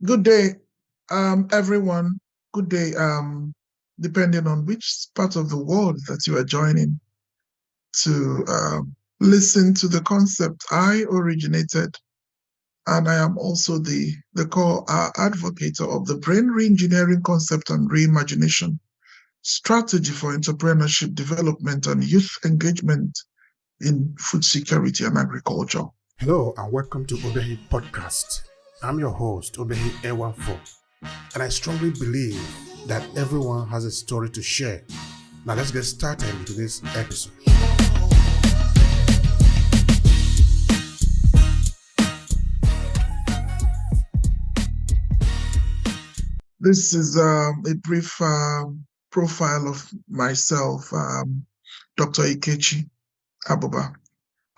Good day, everyone. Good day, depending on which part of the world that you are joining to listen to the concept I originated, and I am also the core advocate of the Brain Re-engineering concept and reimagination strategy for entrepreneurship development and youth engagement in food security and agriculture. Hello and welcome to Obehi Podcast. I'm your host, Obehi A14, and I strongly believe that everyone has a story to share. Now let's get started into this episode. This is a brief profile of myself, Dr. Ikechi Agbugba.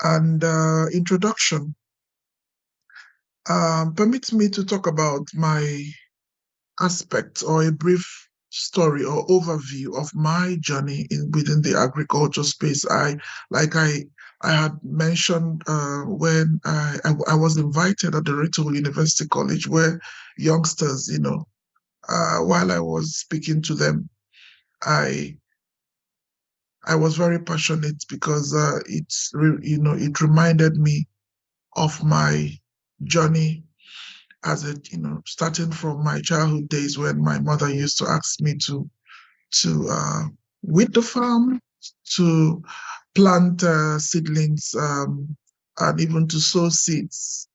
And introduction, permit me to talk about my aspect or a brief story or overview of my journey within the agriculture space. I had mentioned when I was invited at the Ritual University College, where youngsters, while I was speaking to them, I was very passionate because it reminded me of my journey as starting from my childhood days when my mother used to ask me to weed the farm, to plant seedlings, and even to sow seeds,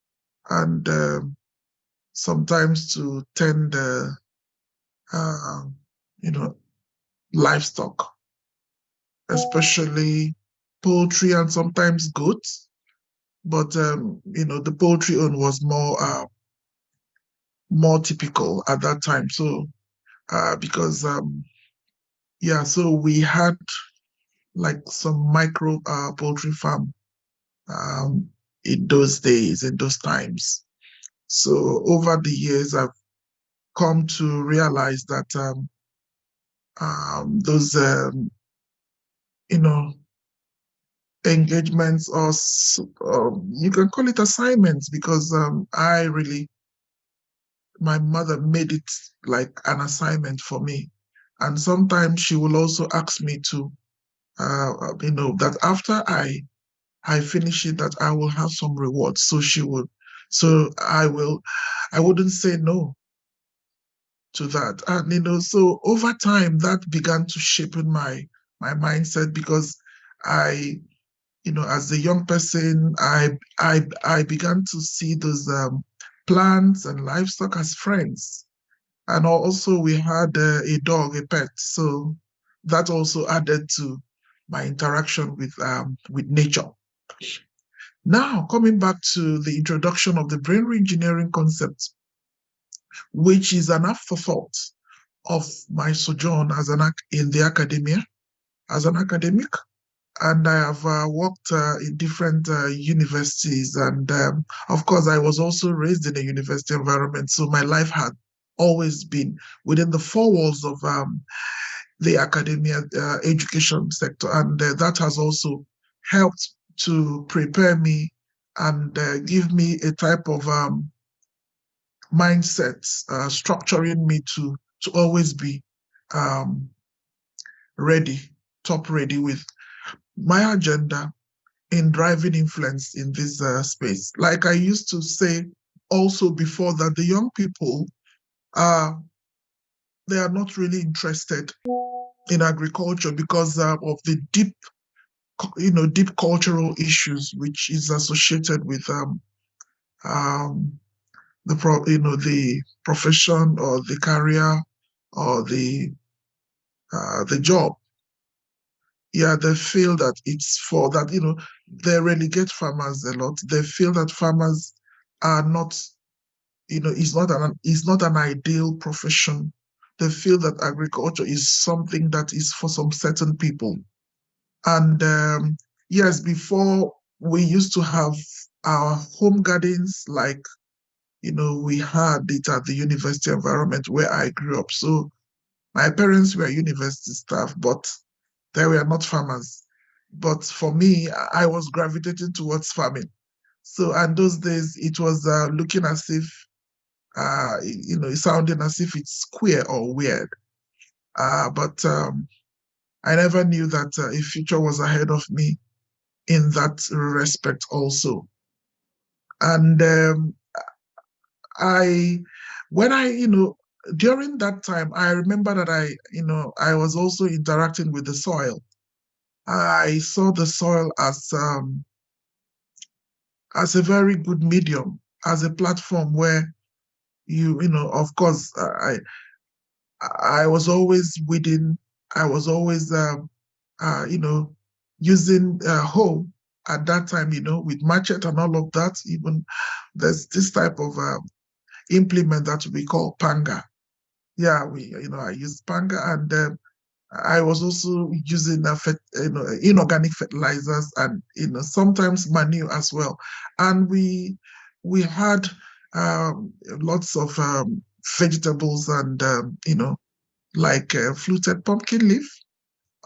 and sometimes to tend you know livestock, especially poultry and sometimes goats. But the poultry one was more typical at that time. So because so we had like some micro poultry farm um, in those days, in those times. So over the years, I've come to realize that those you know engagements, or you can call it assignments, because my mother made it like an assignment for me. And sometimes she will also ask me to, that after I finish it, that I will have some rewards. So I wouldn't say no to that. And, so over time, that began to shape in my mindset, because I, as a young person, I began to see those plants and livestock as friends. And also we had a dog, a pet. So that also added to my interaction with nature. Now, coming back to the introduction of the brain re-engineering concept, which is an afterthought of my sojourn in the academia as an academic. And I have worked in different universities. And of course, I was also raised in a university environment. So my life had always been within the four walls of the academia education sector. And that has also helped to prepare me and give me a type of mindset, structuring me to always be um, ready, top ready with my agenda in driving influence in this space. Like I used to say also before, that the young people they are not really interested in agriculture because of the deep cultural issues which is associated with um, the profession or the career or the job. Yeah, they feel that it's for that, they relegate farmers a lot. They feel that farmers are not, it's not an ideal profession. They feel that agriculture is something that is for some certain people. And yes, before we used to have our home gardens, like, we had it at the university environment where I grew up. So my parents were university staff, but they were not farmers. But for me, I was gravitating towards farming. So, and those days, it was looking as if sounding as if it's queer or weird. But I never knew that a future was ahead of me in that respect also. And I, when I, during that time, I remember that I was also interacting with the soil. I saw the soil as a very good medium, as a platform where of course, I was always weeding. I was always, using hoe at that time, with machete and all of that. Even there's this type of implement that we call panga. Yeah, I used panga, and I was also using inorganic fertilizers, and sometimes manure as well. And we had lots of vegetables, and like fluted pumpkin leaf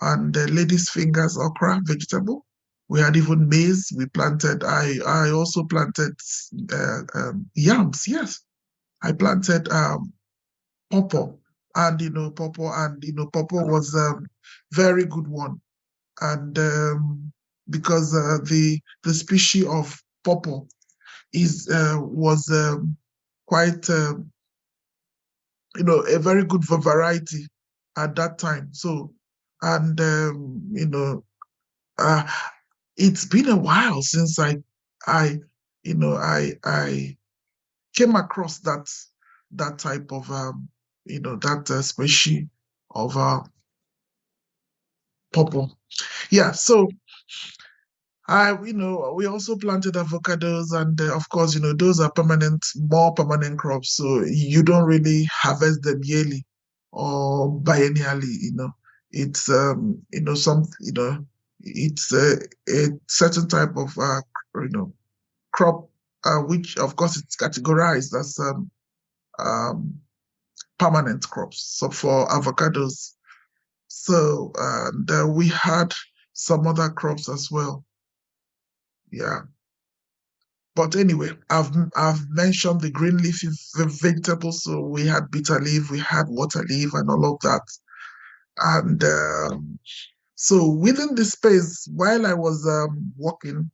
and lady's fingers okra vegetable. We had even maize. We planted. I also planted yams. Yes, I planted pawpaw, and pawpaw was a very good one, and because the species of pawpaw is was quite a very good variety at that time. So, and uh, it's been a while since I I came across that type of that species of pawpaw. Yeah, so we also planted avocados, and of course, those are more permanent crops. So you don't really harvest them yearly or biennially. It's it's a certain type of crop, which of course it's categorized as um, permanent crops. So for avocados, so and we had some other crops as well. Yeah. But anyway, I've mentioned the green leafy vegetables. So we had bitter leaf, we had water leaf, and all of that. And so within this space, while I was working,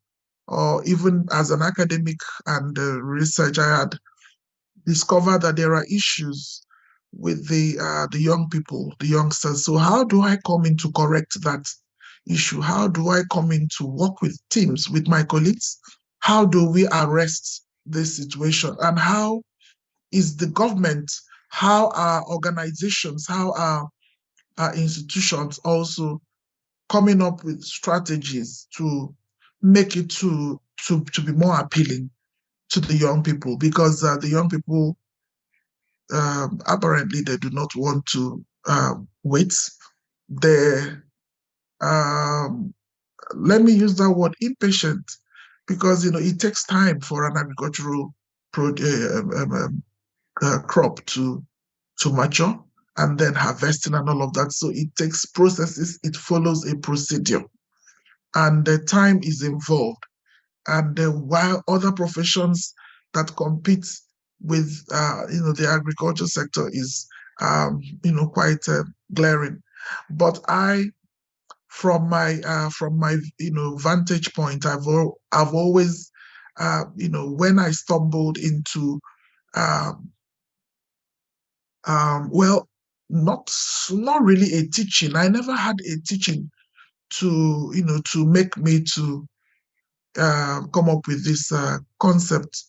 or even as an academic and research, I had discovered that there are issues with the young people, the youngsters. So how do I come in to correct that issue? How do I come in to work with teams, with my colleagues? How do we arrest this situation? And how is the government, how are organizations, how are our institutions also coming up with strategies to make it to be more appealing to the young people? Because the young people, apparently they do not want to wait. They, um, let me use that word, impatient, because it takes time for an agricultural crop to mature, and then harvesting and all of that. So it takes processes. It follows a procedure, and the time is involved. And while other professions that compete with the agriculture sector is quite glaring. But from my vantage point, I've always when I stumbled into um, well, not not really a teaching. I never had a teaching to make me to come up with this concept,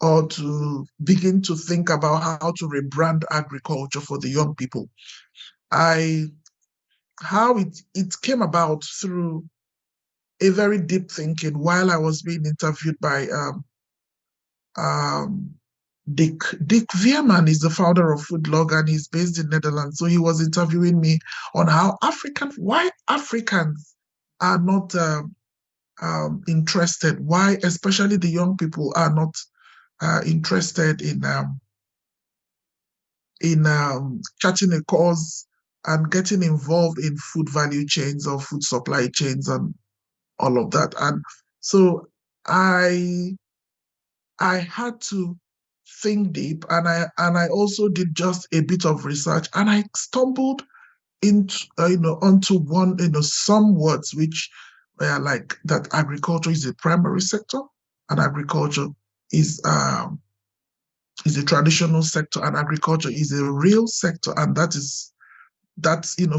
or to begin to think about how to rebrand agriculture for the young people. I How it came about through a very deep thinking while I was being interviewed by um, Dick Veerman. Is the founder of Foodlog, and he's based in Netherlands. So he was interviewing me on why Africans are not interested, why especially the young people are not interested in charting a course and getting involved in food value chains or food supply chains and all of that. And so I I had to think deep, and I also did just a bit of research, and I stumbled into onto one some words which were like that agriculture is a primary sector, and agriculture is a traditional sector, and agriculture is a real sector, and that's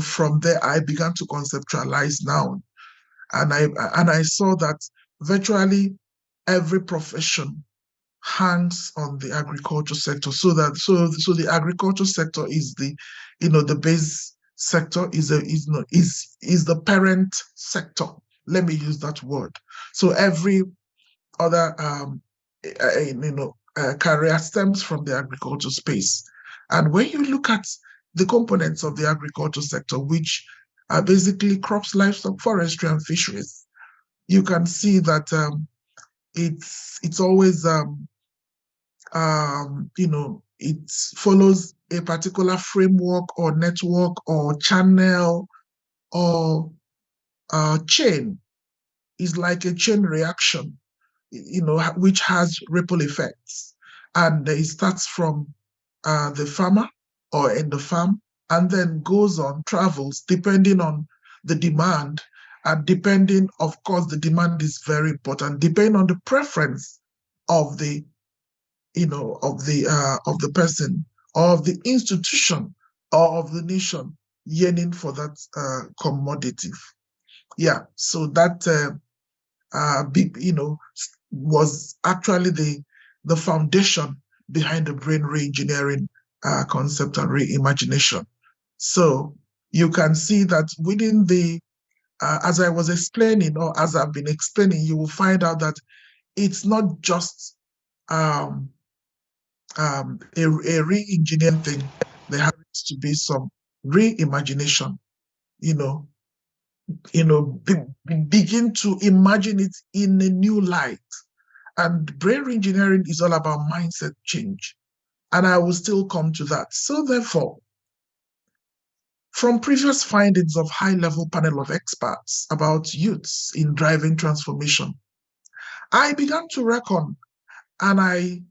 from there I began to conceptualize now, and I saw that virtually every profession hangs on the agriculture sector, so the agriculture sector is the base sector, is the parent sector. Let me use that word. So every other career stems from the agriculture space. And when you look at the components of the agriculture sector, which are basically crops, livestock, forestry, and fisheries, you can see that it's always it follows a particular framework or network or channel or chain. Is like a chain reaction, which has ripple effects. And it starts from the farmer or in the farm, and then goes on, travels depending on the demand. And depending, of course, the demand is very important, depending on the preference of the of the person or of the institution or of the nation yearning for that commodity. Yeah, so that big, was actually the foundation behind the brain re-engineering concept and reimagination. So you can see that within as I was explaining, or as I've been explaining, you will find out that it's not just a re-engineering thing. There has to be some reimagination, you know, begin to imagine it in a new light. And brain engineering is all about mindset change. And I will still come to that. So therefore, from previous findings of high-level panel of experts about youths in driving transformation, I began to reckon, and I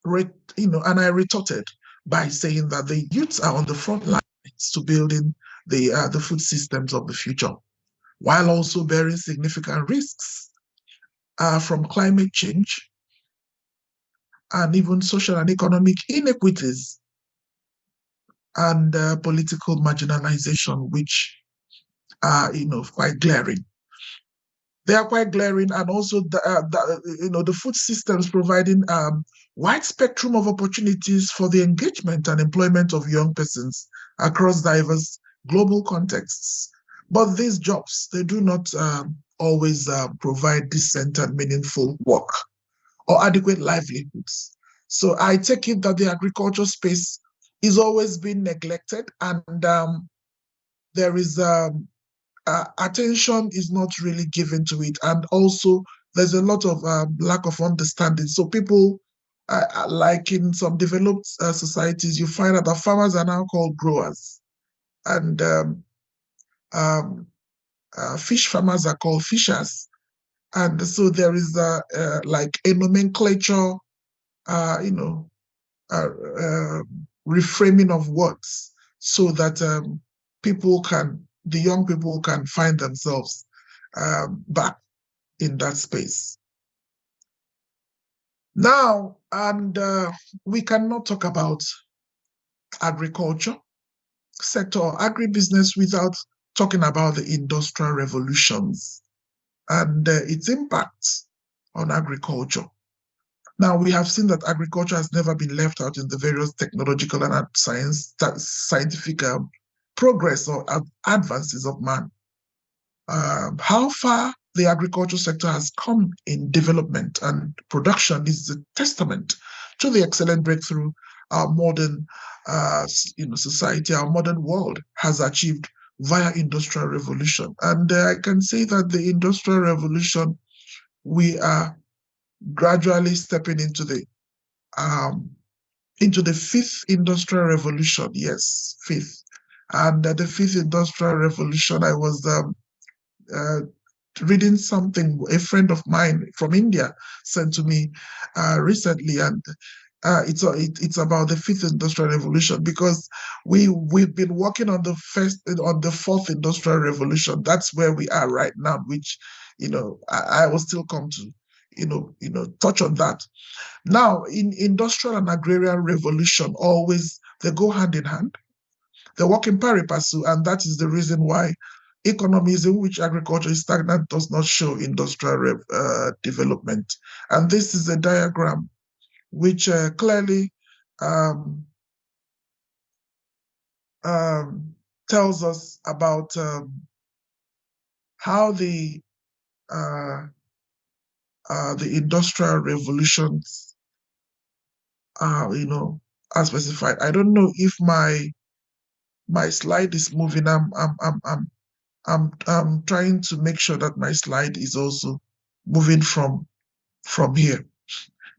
retorted by saying that the youths are on the front lines to building the food systems of the future, while also bearing significant risks from climate change and even social and economic inequities and political marginalization, which are quite glaring. They are quite glaring, and also the food systems providing wide spectrum of opportunities for the engagement and employment of young persons across diverse global contexts. But these jobs, they do not always provide decent and meaningful work or adequate livelihoods. So I take it that the agriculture space is always being neglected, and there is attention is not really given to it, and also there's a lot of lack of understanding. So people, like in some developed societies, you find out that farmers are now called growers, and fish farmers are called fishers, and so there is like a nomenclature, reframing of words, so that the young people can find themselves back in that space. Now, and we cannot talk about agriculture sector or agribusiness without talking about the industrial revolutions and its impacts on agriculture. Now, we have seen that agriculture has never been left out in the various technological and scientific progress or advances of man. How far the agriculture sector has come in development and production is a testament to the excellent breakthrough our modern society, our modern world has achieved via industrial revolution. And I can say that the industrial revolution, we are gradually stepping into the fifth industrial revolution. Yes, fifth. And the fifth industrial revolution, I was reading something a friend of mine from India sent to me recently, and it's about the fifth industrial revolution, because we've been working on the fourth industrial revolution. That's where we are right now, which I will still come to touch on that. Now, in industrial and agrarian revolution, always they go hand in hand. They work in pari passu, and that is the reason why economies in which agriculture is stagnant does not show industrial development. And this is a diagram which clearly um, tells us about how uh, the industrial revolutions are specified. I don't know if my slide is moving. I'm trying to make sure that my slide is also moving from here.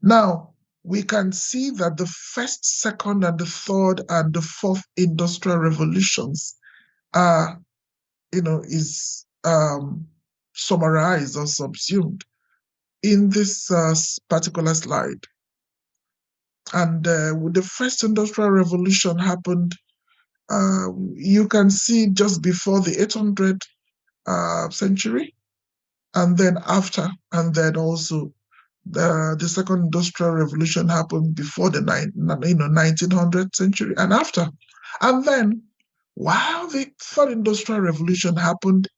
Now, we can see that the first, second, and the third, and the fourth industrial revolutions are, is summarized or subsumed in this particular slide. And the first industrial revolution happened, you can see, just before the 800 century, and then after, and then also the second industrial revolution happened before the 1900th century and after. And then while the third industrial revolution happened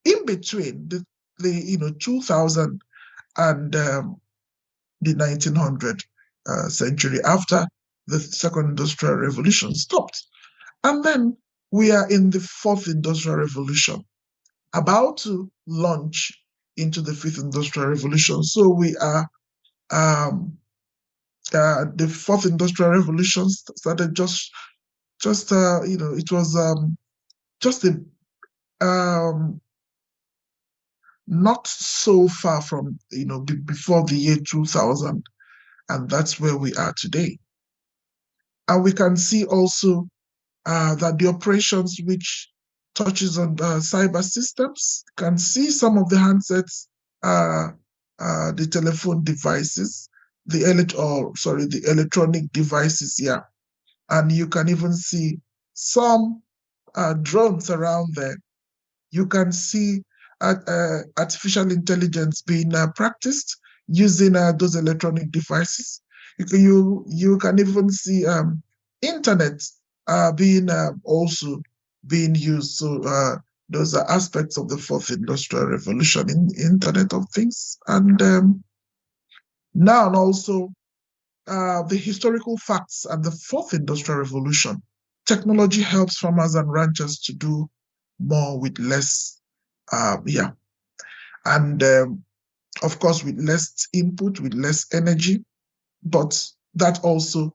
in between the 2000 and the 1900 century, after the second industrial revolution stopped. And then we are in the fourth industrial revolution, about to launch into the fifth industrial revolution. So we are the fourth industrial revolution started just it was just a not so far from before the year 2000, and that's where we are today. And we can see also that the operations which touches on cyber systems, can see some of the handsets, the telephone devices, the electronic devices here. And you can even see some drones around there. You can see artificial intelligence being practiced using those electronic devices. You can even see internet being also being used. So those are aspects of the fourth industrial revolution in Internet of Things. And now also the historical facts and the fourth industrial revolution. Technology helps farmers and ranchers to do more with less. And of course, with less input, with less energy. But that also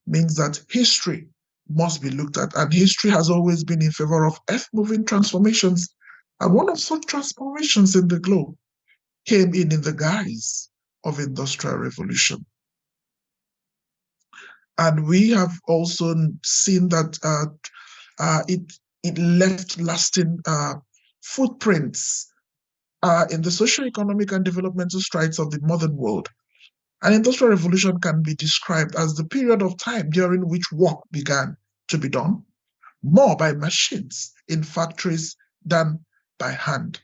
means that history must be looked at. And history has always been in favor of earth-moving transformations. And one of such transformations in the globe came in the guise of industrial revolution. And we have also seen that it left lasting footprints in the socio-economic and developmental strides of the modern world. An industrial revolution can be described as the period of time during which work began to be done more by machines in factories than by hand.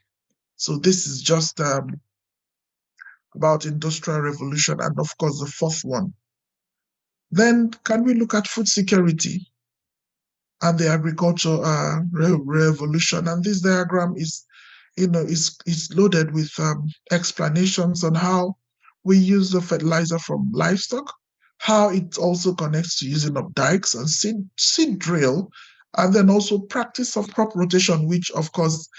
So this is just about industrial revolution, and of course the fourth one. Then can we look at food security and the agricultural revolution? And this diagram is loaded with explanations on how we use the fertilizer from livestock, how it also connects to using of dikes and seed drill, and then also practice of crop rotation, which of course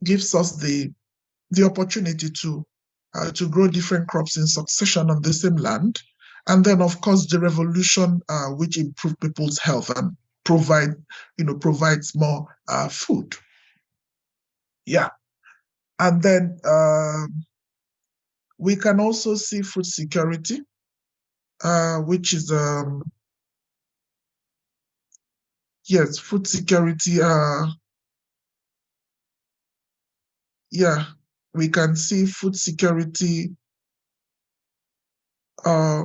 gives us the opportunity to grow different crops in succession on the same land. And then of course the revolution which improved people's health and provides more food. Yeah. And then we can also see food security, which is, yes, food security. Yeah, we can see food security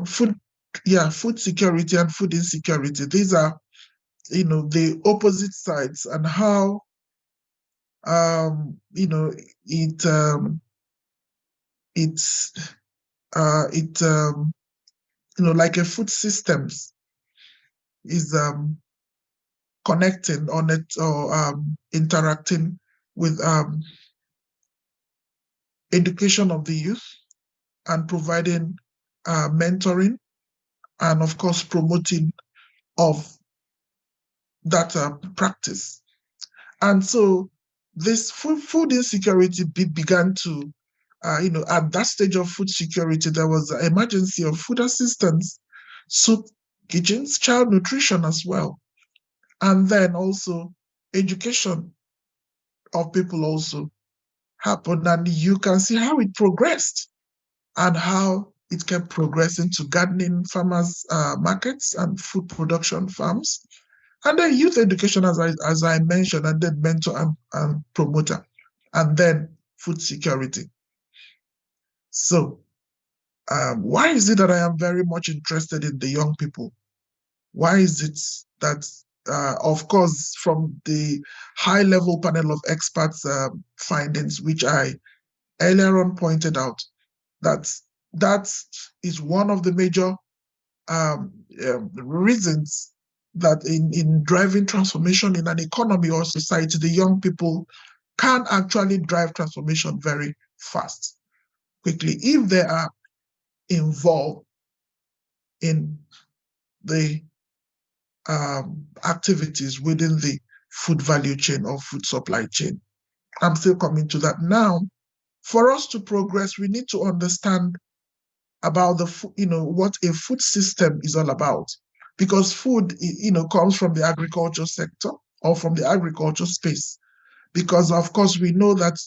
food, yeah, food security and food insecurity. These are, the opposite sides, and how, it it's it like a food systems is connecting on it, or interacting with education of the youth, and providing mentoring, and of course promoting of that practice. And so this food insecurity began to, at that stage of food security, there was an emergency of food assistance, soup kitchens, child nutrition as well. And then also education of people also happened. And you can see how it progressed, and how it kept progressing to gardening farmers markets and food production farms. And then youth education, as I mentioned, and then mentor and promoter, and then food security. So why is it that I am very much interested in the young people? Why is it that, of course, from the high-level panel of experts findings, which I earlier on pointed out, that that is one of the major reasons that in driving transformation in an economy or society, the young people can actually drive transformation very fast, quickly, if they are involved in the activities within the food value chain or food supply chain. I'm still coming to that now. For us to progress, we need to understand about what a food system is all about, because food comes from the agriculture sector or from the agriculture space, because of course we know that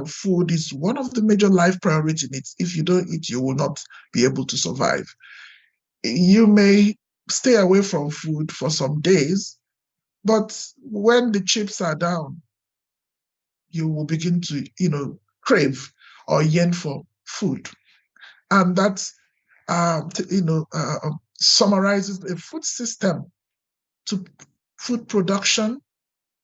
food is one of the major life priority needs. If you don't eat, you will not be able to survive. You may stay away from food for some days, but when the chips are down, you will begin to crave or yearn for food. And that summarizes a food system to food production,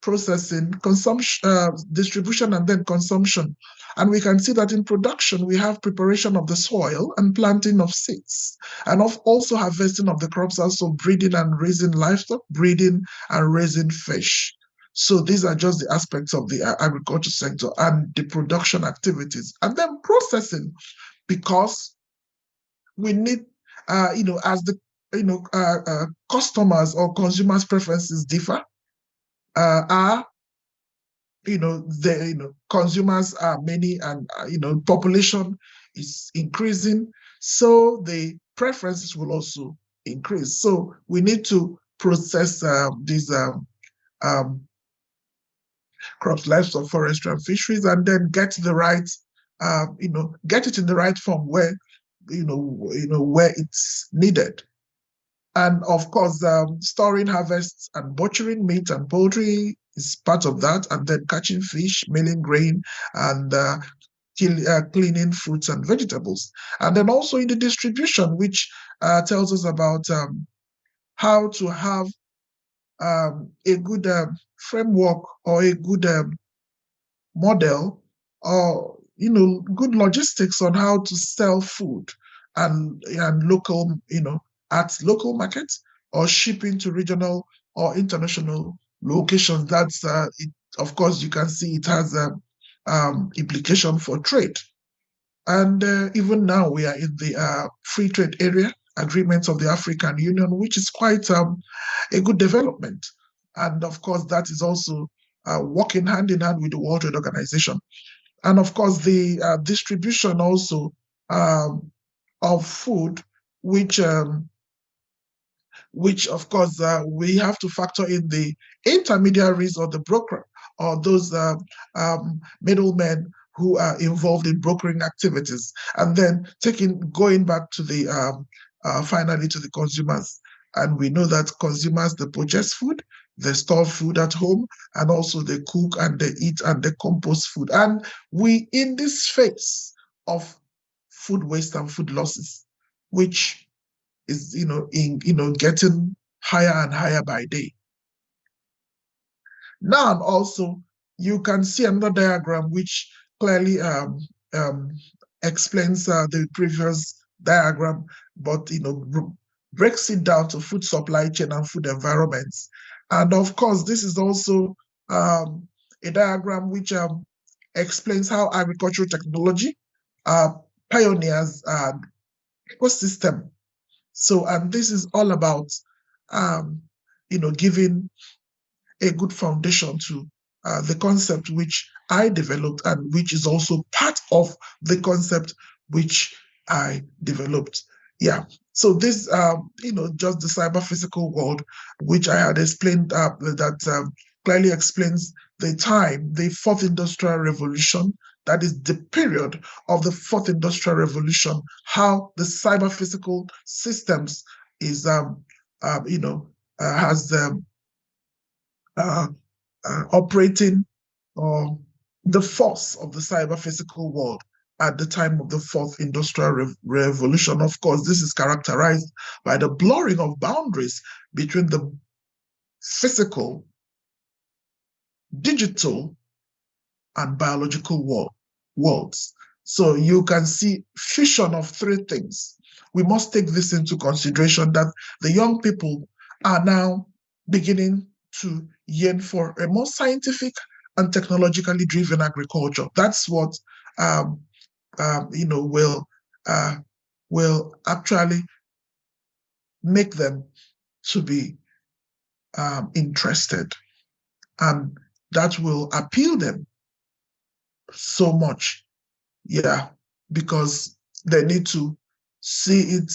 processing, consumption, distribution, and then consumption. And we can see that in production, we have preparation of the soil and planting of seeds, and also harvesting of the crops, also breeding and raising livestock, breeding and raising fish. So these are just the aspects of the agriculture sector and the production activities. And then processing, because we need, as the customers or consumers' preferences differ, are the consumers are many, and population is increasing, so the preferences will also increase. So we need to process these crops, livestock, forestry, and fisheries, and then get the right, get it in the right form where where it's needed. And of course, storing, harvests, and butchering meat and poultry is part of that. And then catching fish, milling grain, and cleaning fruits and vegetables. And then also in the distribution, which tells us about how to have a good framework, or a good model, or good logistics on how to sell food and local, at local markets, or shipping to regional or international locations. That's it. Of course, you can see it has implication for trade. And even now we are in the free trade area agreements of the African Union, which is quite a good development. And of course, that is also working hand in hand with the World Trade Organization. And of course, the distribution also of food, which of course we have to factor in the intermediaries or the broker, or those middlemen who are involved in brokering activities, and then going back to the finally to the consumers. And we know that consumers, they purchase food, they store food at home, and also they cook and they eat and they compost food. And we, in this phase of food waste and food losses, which is, getting higher and higher by day. Now, also, you can see another diagram which clearly um, explains the previous diagram, but breaks it down to food supply chain and food environments. And of course, this is also a diagram which explains how agricultural technology pioneers ecosystem. So, and this is all about giving a good foundation to the concept which I developed and which is also part of the concept which I developed. Yeah. So this, just the cyber physical world, which I had explained that clearly explains the time, the fourth industrial revolution, that is the period of the fourth industrial revolution, how the cyber physical systems is, has uh, operating the force of the cyber physical world at the time of the fourth industrial revolution. Of course, this is characterized by the blurring of boundaries between the physical, digital, and biological worlds. So you can see fusion of three things. We must take this into consideration that the young people are now beginning to yearn for a more scientific and technologically driven agriculture. That's what will actually make them to be interested, and that will appeal them so much. Yeah, because they need to see it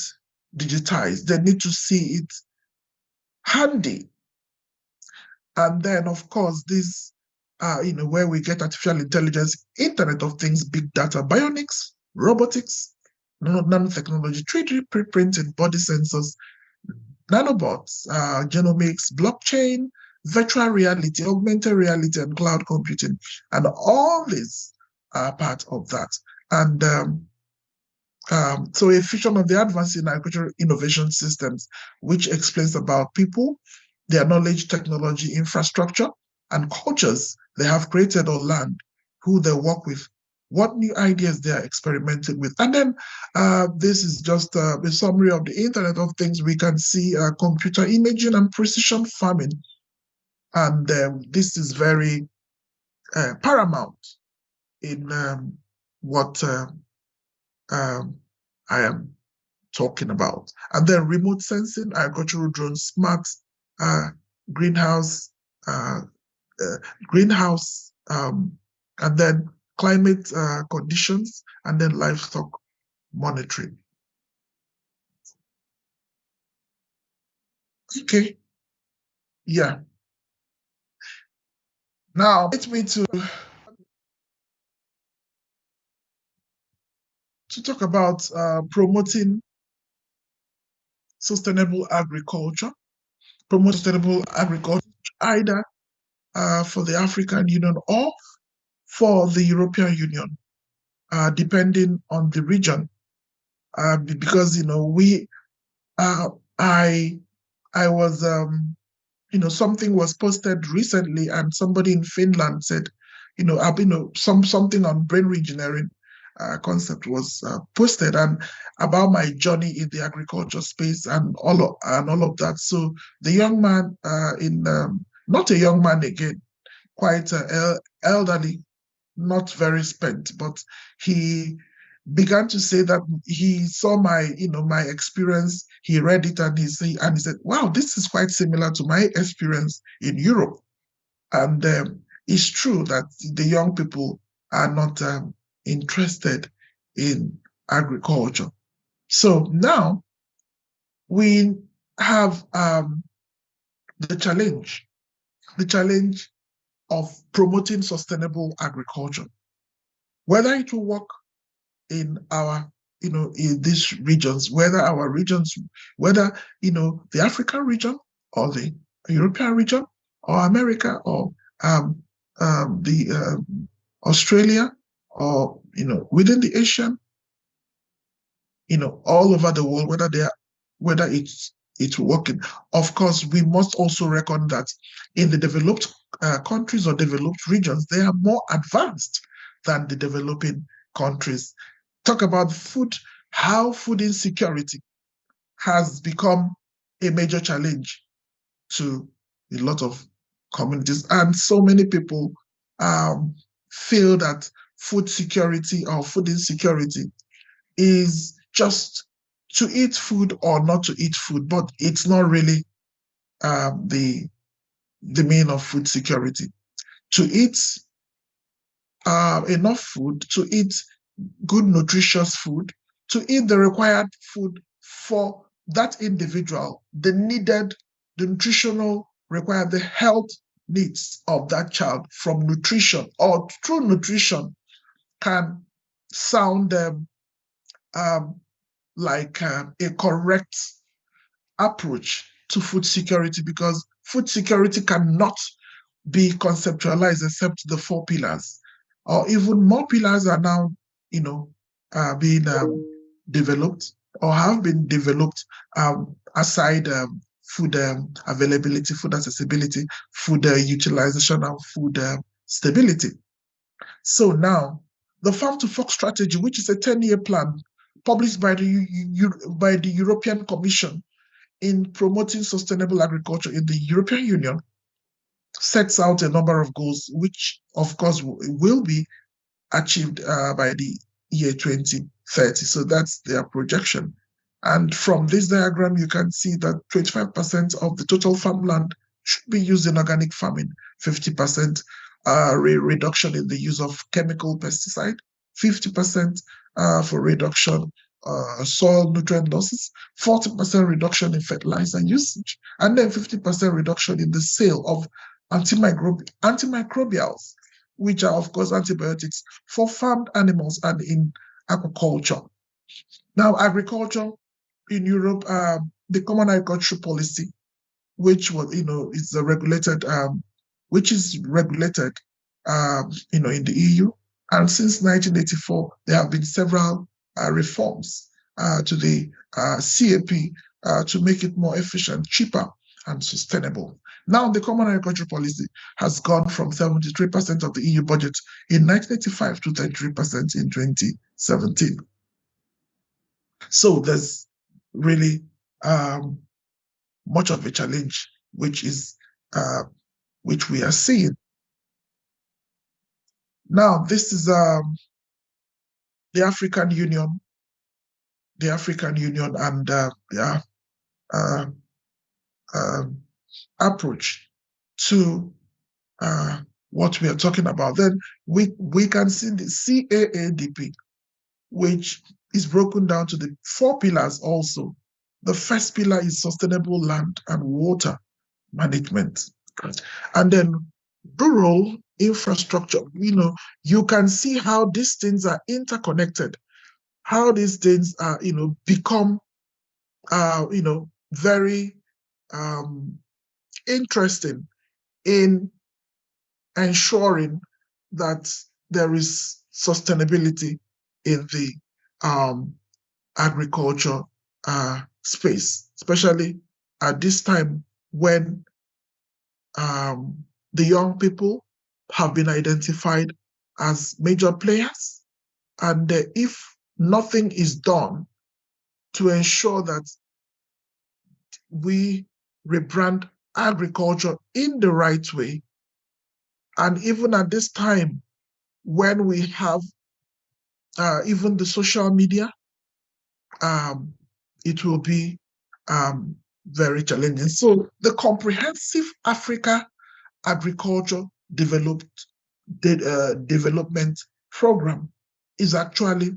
digitized. They need to see it handy. And then, of course, this, where we get artificial intelligence, Internet of Things, big data, bionics, robotics, nanotechnology, 3D printing, body sensors, nanobots, genomics, blockchain, virtual reality, augmented reality, and cloud computing. And all these are part of that. And so a fusion of the advancing agricultural innovation systems, which explains about people, their knowledge, technology, infrastructure, and cultures they have created or learned, who they work with, what new ideas they are experimenting with. And then this is just a summary of the Internet of Things. We can see computer imaging and precision farming. And this is very paramount in what I am talking about. And then remote sensing, agricultural drones, smart greenhouse, and then climate conditions, and then livestock monitoring. Okay. Yeah. Now, let me to talk about promoting sustainable agriculture, either for the African Union or for the European Union, depending on the region. Because I was something was posted recently, and somebody in Finland said, something on brain re-engineering concept was posted, and about my journey in the agriculture space and all of that. So the young man not a young man again, quite elderly, not very spent, but he began to say that he saw my experience. He read it, and he said, "Wow, this is quite similar to my experience in Europe." And it's true that the young people are not interested in agriculture. So now we have the challenge of promoting sustainable agriculture. Whether it will work in our, in these regions, whether the African region or the European region or America or the Australia or, within the Asian all over the world, whether it's working. Of course, we must also reckon that in the developed countries or developed regions, they are more advanced than the developing countries. Talk about food, how food insecurity has become a major challenge to a lot of communities. And so many people um, feel that food security or food insecurity is just to eat food or not to eat food, but it's not really the meaning of food security. To eat enough food, to eat good nutritious food, to eat the required food for that individual, the nutritional required, the health needs of that child from nutrition or through nutrition can sound um, like a correct approach to food security, because food security cannot be conceptualized except the four pillars, or even more pillars are now, being developed or have been developed aside food availability, food accessibility, food utilization, and food stability. So now, the Farm to Fork strategy, which is a 10-year plan published by the European Commission in promoting sustainable agriculture in the European Union, sets out a number of goals, which of course will be achieved by the year 2030. So that's their projection. And from this diagram, you can see that 25% of the total farmland should be used in organic farming, 50% reduction in the use of chemical pesticide, 50% for reduction soil nutrient losses, 40% reduction in fertilizer usage, and then 50% reduction in the sale of antimicrobials, which are, of course, antibiotics for farmed animals and in aquaculture. Now, agriculture in Europe, the Common Agricultural Policy, which was, is regulated, in the EU. And since 1984, there have been several reforms to the CAP to make it more efficient, cheaper, and sustainable. Now, the Common Agricultural Policy has gone from 73% of the EU budget in 1985 to 33% in 2017. So there's really much of a challenge, which we are seeing. Now, this is the African Union, and their approach to what we are talking about. Then we can see the CAADP, which is broken down to the four pillars also. The first pillar is sustainable land and water management. And then rural infrastructure. You can see how these things are interconnected, how these things are, become, very interesting in ensuring that there is sustainability in the agriculture space, especially at this time when the young people have been identified as major players. And if nothing is done to ensure that we rebrand agriculture in the right way, and even at this time when we have even the social media, it will be very challenging. So the Comprehensive Africa Agriculture Development Program is actually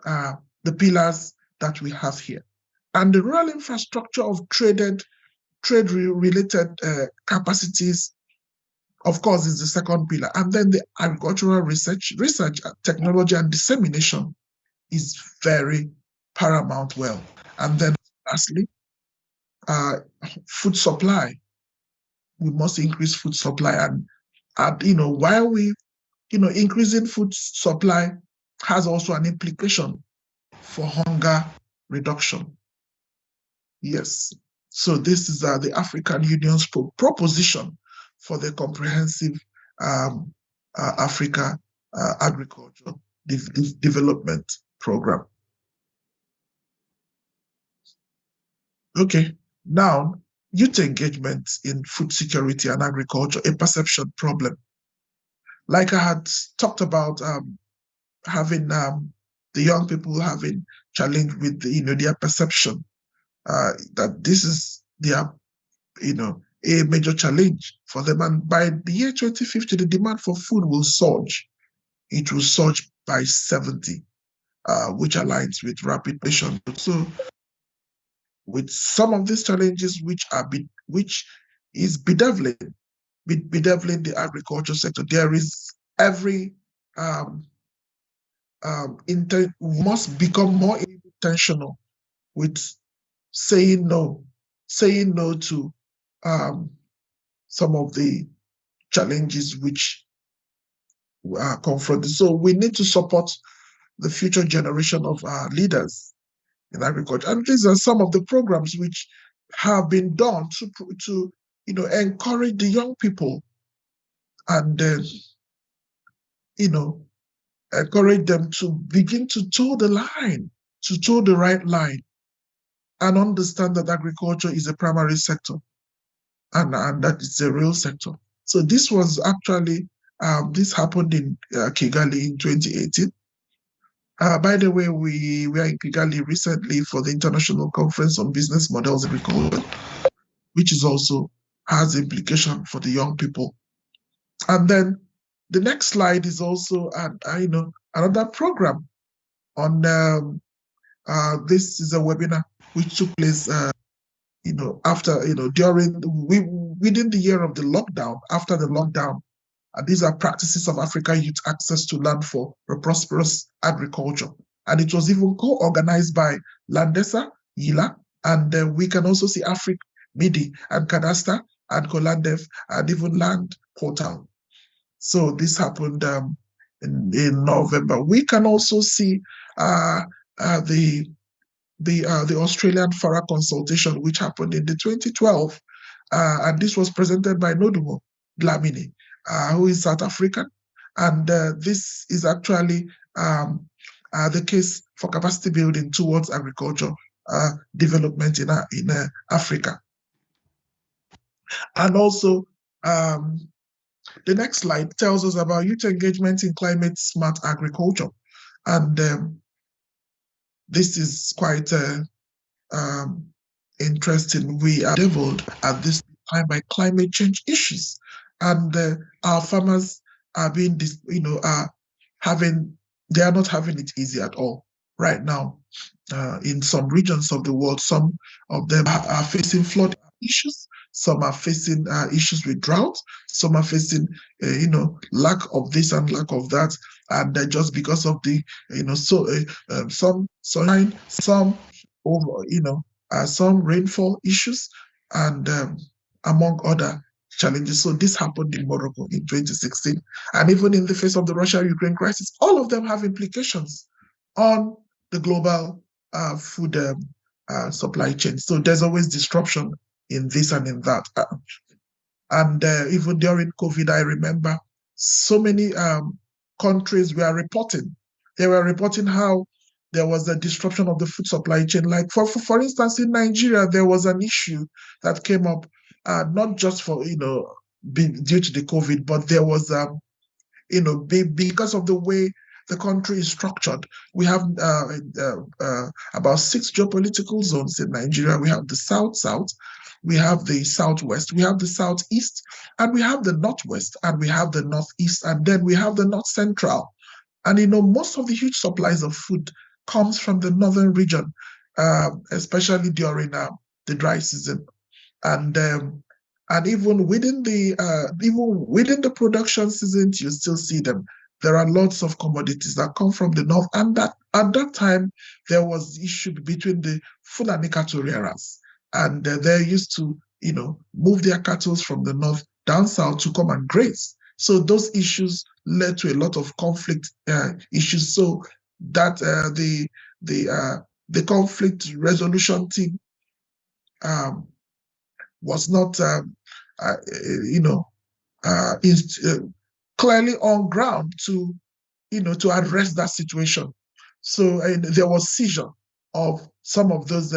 the pillars that we have here. And the rural infrastructure of trade-related capacities, of course, is the second pillar. And then the agricultural research, technology, and dissemination is very paramount well. And then lastly, food supply. We must increase food supply. And while we, increasing food supply has also an implication for hunger reduction. Yes. So this is the African Union's proposition for the comprehensive um, Africa agriculture development program. Okay. Now, youth engagement in food security and agriculture, a perception problem. Like I had talked about, having the young people having challenge with their perception that this is their a major challenge for them. And by the year 2050, the demand for food will surge. It will surge by 70, which aligns with rapid inflation. So, with some of these challenges, which is bedeviling the agriculture sector, there is every must become more intentional with saying no to some of the challenges which are confronted. So we need to support the future generation of leaders in agriculture. And these are some of the programs which have been done to encourage the young people and encourage them to begin to toe the line, to toe the right line, and understand that agriculture is a primary sector and that it's a real sector. So this was actually, this happened in Kigali in 2018. By the way, we were in Kigali recently for the International Conference on Business Models in Agriculture, which is also has implication for the young people. And then the next slide is also another program on this is a webinar which took place after within the year of the lockdown, after the lockdown. These are practices of African youth access to land for a prosperous agriculture. And it was even co-organized by Landesa, Yila, and we can also see Afric, MIDI, and Cadastre, and Colandev, and even Land Portal. So this happened in November. We can also see the Australian Farah consultation, which happened in the 2012, and this was presented by Nodumo Dlamini, who is South African, and this is actually the case for capacity building towards agriculture development in Africa. And also, the next slide tells us about youth engagement in climate smart agriculture, and this is quite interesting. We are deviled at this time by climate change issues, and our farmers are being, they are not having it easy at all right now. In some regions of the world, some of them are facing flood issues. Some are facing issues with drought. Some are facing, lack of this and lack of that, and just because of the, some sunshine, some over, some rainfall issues, and among other challenges. So this happened in Morocco in 2016, and even in the face of the Russia-Ukraine crisis, all of them have implications on the global food supply chain. So there's always disruption in this and in that. And even during COVID, I remember so many countries were reporting. They were reporting how there was a disruption of the food supply chain. Like for instance, in Nigeria, there was an issue that came up, not just for due to the COVID, but there was because of the way the country is structured. We have about 6 geopolitical zones in Nigeria. We have the South, we have the Southwest, we have the Southeast, and we have the Northwest, and we have the Northeast, and then we have the North Central. And most of the huge supplies of food comes from the northern region, especially during the dry season. And even within the production seasons, you still see them. There are lots of commodities that come from the north, and that at that time there was issue between the Fulani cattle rearers, and they used to move their cattle from the north down south to come and graze. So those issues led to a lot of conflict issues. So that the conflict resolution team um, was not, you know, is clearly on ground to, to address that situation. So there was seizure of some of those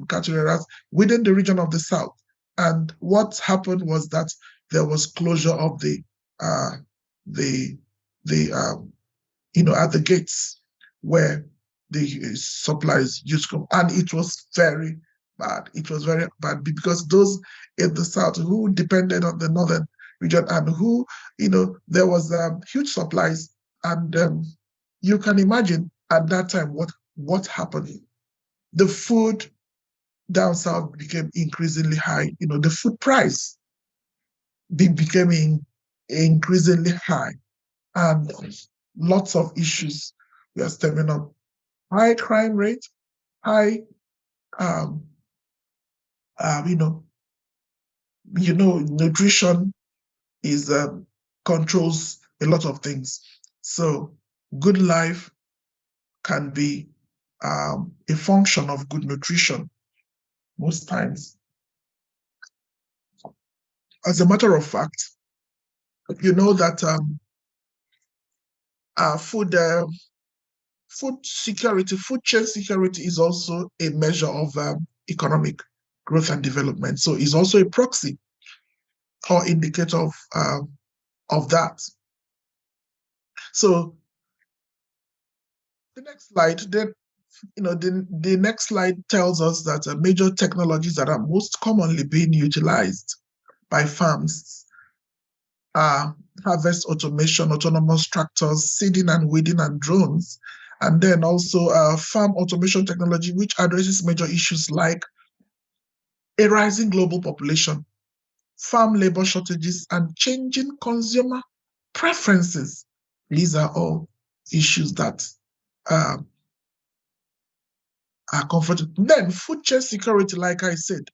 cattle areas within the region of the south. And what happened was that there was closure of uh, the at the gates where the supplies used to come, and it was very bad. It was very bad because those in the south who depended on the northern region and who, there was huge supplies, and you can imagine at that time what happened. The food down south became increasingly high. The food price became increasingly high, and lots of issues were stemming up. High crime rate, high, um, you know, nutrition is controls a lot of things. So good life can be a function of good nutrition most times. As a matter of fact, you know that food security, food chain security is also a measure of economic growth and development. So it's also a proxy or indicator of that. So the next slide, the next slide tells us that major technologies that are most commonly being utilized by farms are harvest automation, autonomous tractors, seeding and weeding, and drones. And then also farm automation technology, which addresses major issues like a rising global population, farm labor shortages, and changing consumer preferences. These are all issues that are confronted. Then food chain security, like I said,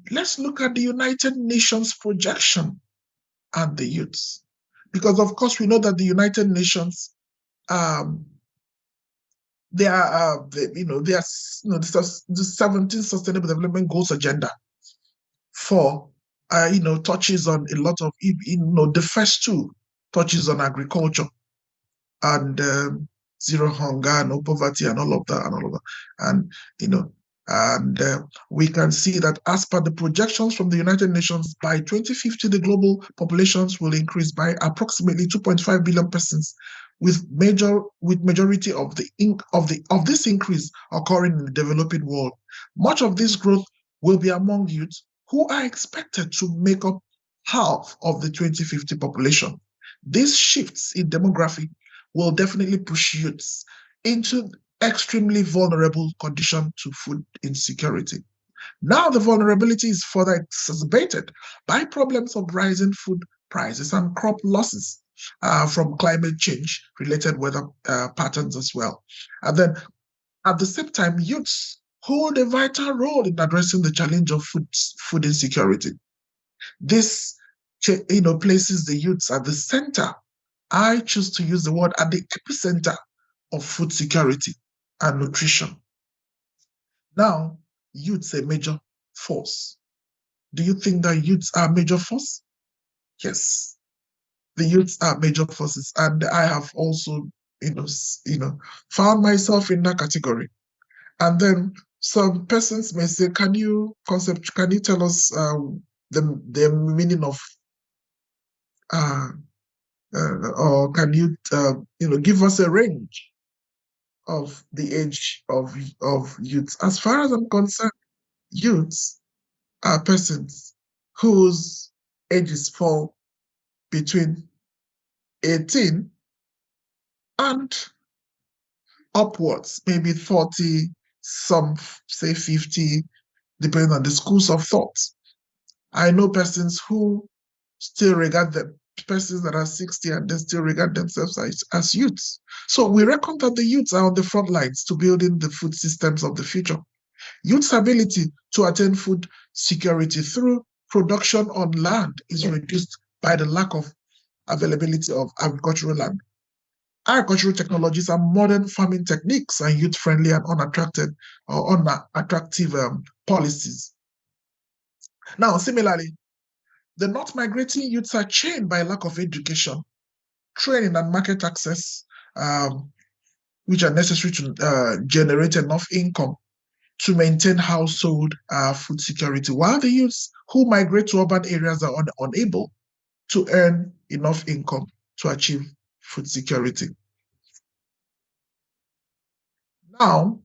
let's look at the United Nations projection and the youths. Because of course we know that the United Nations, they are, the 17 Sustainable Development Goals agenda for, touches on a lot of, the first two touches on agriculture and zero hunger, no poverty, and all of that. And we can see that as per the projections from the United Nations, by 2050, the global populations will increase by approximately 2.5 billion persons, with majority of this increase occurring in the developing world. Much of this growth will be among youth, who are expected to make up half of the 2050 population. These shifts in demography will definitely push youths into extremely vulnerable condition to food insecurity. Now the vulnerability is further exacerbated by problems of rising food prices and crop losses from climate change related weather patterns as well. And then at the same time, youths hold a vital role in addressing the challenge of food insecurity. This places the youths at the center. I choose to use the word at the epicenter of food security and nutrition. Now, youths are a major force. Do you think that youths are a major force? Yes, the youths are major forces, and I have also, found myself in that category. And then some persons may say, can you tell us the meaning of or can you give us a range of the age of youths? As far as I'm concerned, youths are persons whose ages fall between 18 and upwards, maybe 40, some say 50, depending on the schools of thought. I know persons who still regard them, persons that are 60 and they still regard themselves as youths. So we reckon that the youths are on the front lines to building the food systems of the future. Youth's ability to attain food security through production on land is reduced by the lack of availability of agricultural land. agricultural technologies and modern farming techniques and youth-friendly and unattractive policies. Now, similarly, the not migrating youths are chained by lack of education, training, and market access, which are necessary to generate enough income to maintain household food security, while the youths who migrate to urban areas are unable to earn enough income to achieve food security. Now,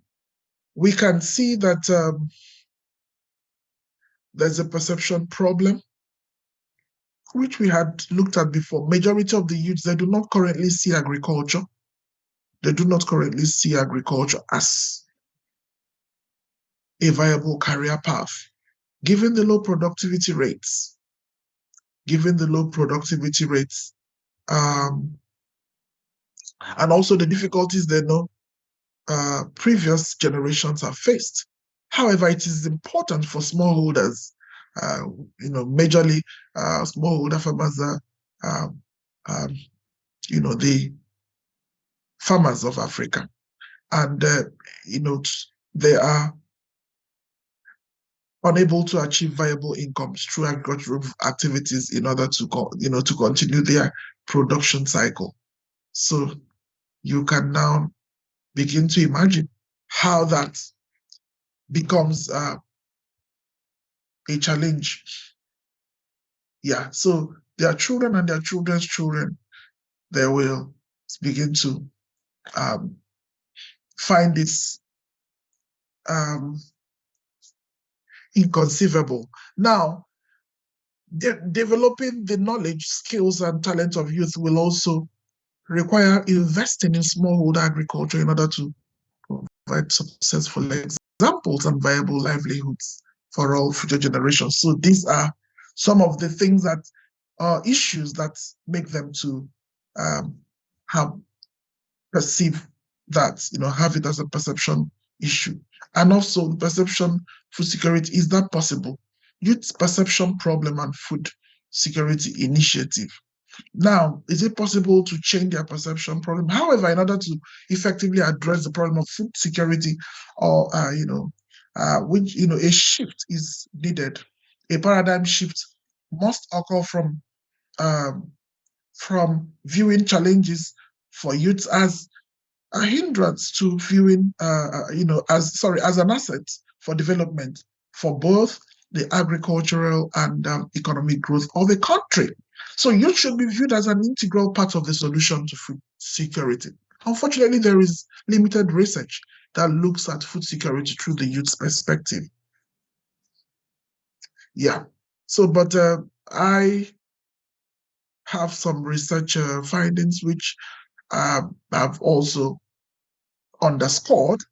we can see that there's a perception problem, which we had looked at before. Majority of the youths, they do not currently see agriculture. They do not currently see agriculture as a viable career path, given the low productivity rates. And also the difficulties they know previous generations have faced. However, it is important for smallholders, majorly smallholder farmers are, the farmers of Africa, and they are unable to achieve viable incomes through agricultural activities in order to continue their production cycle. So you can now begin to imagine how that becomes a challenge. Yeah, so their children and their children's children, they will begin to find this inconceivable. Now, developing the knowledge, skills, and talent of youth will also require investing in smallholder agriculture in order to provide successful examples and viable livelihoods for all future generations. So these are some of the things that are issues that make them to perceive that, have it as a perception issue. And also perception food security, is that possible? Youth perception problem and food security initiative. Now, is it possible to change their perception problem? However, in order to effectively address the problem of food security, or a shift is needed. A paradigm shift must occur from viewing challenges for youth as a hindrance to viewing, as an asset for development for both the agricultural and economic growth of a country. So youth should be viewed as an integral part of the solution to food security. Unfortunately, there is limited research that looks at food security through the youth's perspective. Yeah. So, but I have some research findings which have also underscored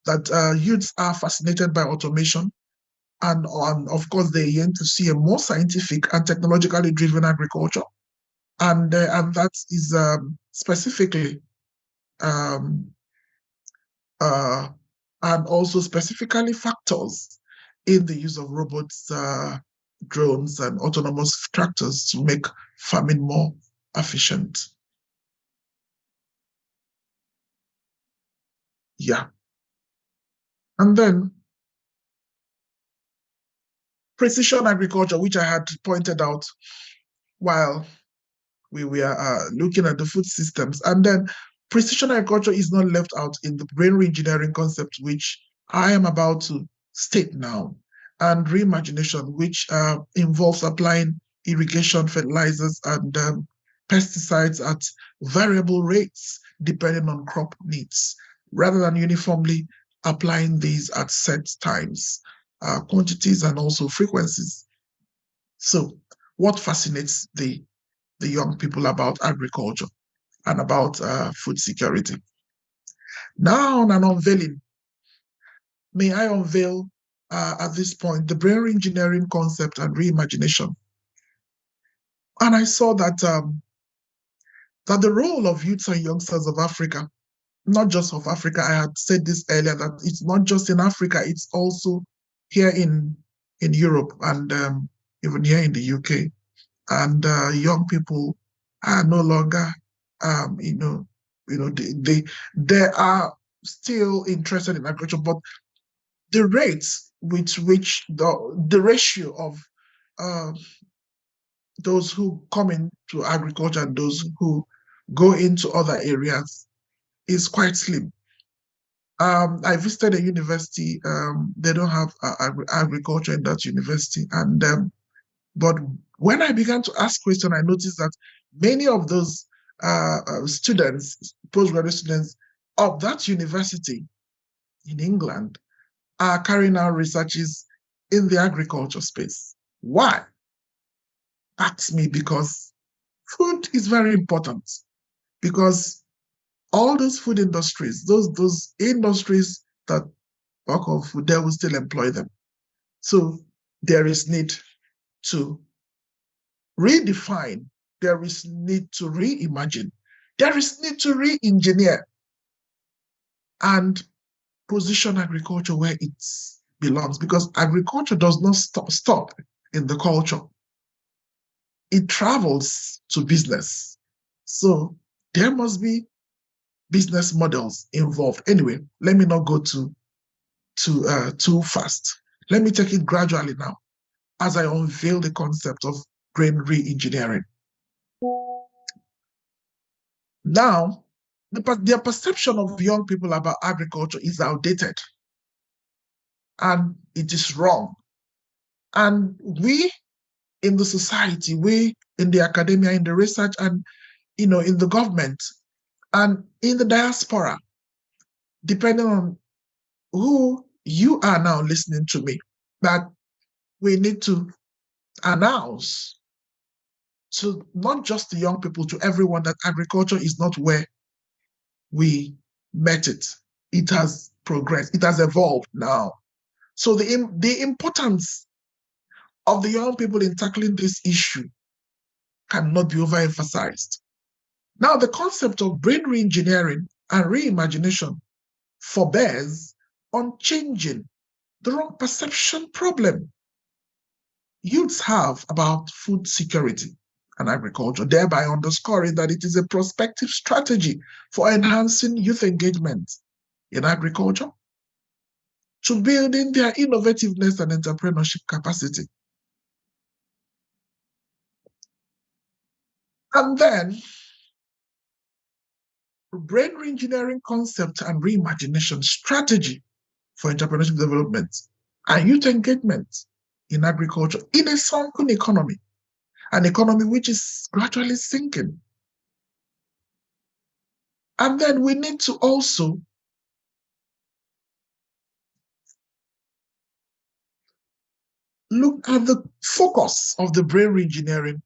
that youths are fascinated by automation, and of course they yearn to see a more scientific and technologically driven agriculture, and that is specifically and also specifically factors in the use of robots, drones, and autonomous tractors to make farming more efficient. Yeah. And then precision agriculture, which I had pointed out while we were looking at the food systems. And then precision agriculture is not left out in the brain re-engineering concept, which I am about to state now, and reimagination, which involves applying irrigation, fertilizers, and pesticides at variable rates depending on crop needs, rather than uniformly applying these at set times, quantities, and also frequencies. So what fascinates the young people about agriculture and about food security? Now, on an unveiling, may I unveil at this point the brain re-engineering concept and reimagination. And I saw that that the role of youths and youngsters of Africa, not just of Africa, I had said this earlier, that it's not just in Africa, it's also here in Europe and even here in the UK. And young people are no longer, they are still interested in agriculture, but the rates with which the ratio of uh, those who come into agriculture and those who go into other areas is quite slim. I visited a university. They don't have agriculture in that university, and but when I began to ask questions, I noticed that many of those students, postgraduate students of that university in England, are carrying out researches in the agriculture space. Why? Ask me, because food is very important. Because all those food industries, those industries that work on food, they will still employ them. So there is need to redefine, there is need to reimagine, there is need to re-engineer and position agriculture where it belongs, because agriculture does not stop in the culture. It travels to business. So there must be business models involved. Anyway, let me not go too fast. Let me take it gradually now as I unveil the concept of brain re-engineering. Now, their perception of young people about agriculture is outdated, and it is wrong. And we in the society, we in the academia, in the research, and in the government, and in the diaspora, depending on who you are now listening to me, that we need to announce to not just the young people, to everyone, that agriculture is not where we met it. It has progressed. It has evolved now. So the importance of the young people in tackling this issue cannot be overemphasized. Now, the concept of brain re-engineering and reimagination forbears on changing the wrong perception problem youths have about food security and agriculture, thereby underscoring that it is a prospective strategy for enhancing youth engagement in agriculture, to building their innovativeness and entrepreneurship capacity. And then, brain re-engineering concept and reimagination strategy for entrepreneurship development and youth engagement in agriculture in a sunken economy, an economy which is gradually sinking. And then we need to also look at the focus of the brain re-engineering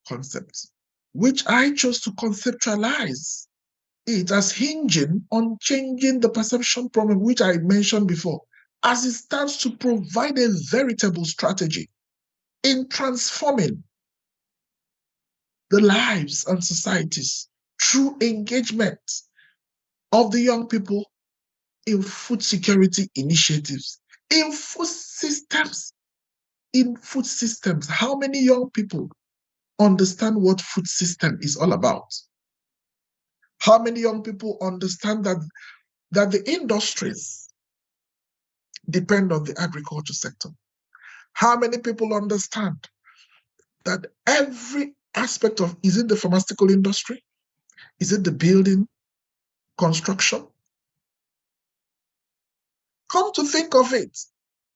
concept, which I chose to conceptualize it as hinging on changing the perception problem, which I mentioned before, as it stands to provide a veritable strategy in transforming the lives and societies through engagement of the young people in food security initiatives, in food systems. In food systems, how many young people understand what food system is all about? How many young people understand that the industries depend on the agriculture sector? How many people understand that every aspect of, is it the pharmaceutical industry? Is it the building, construction? Come to think of it,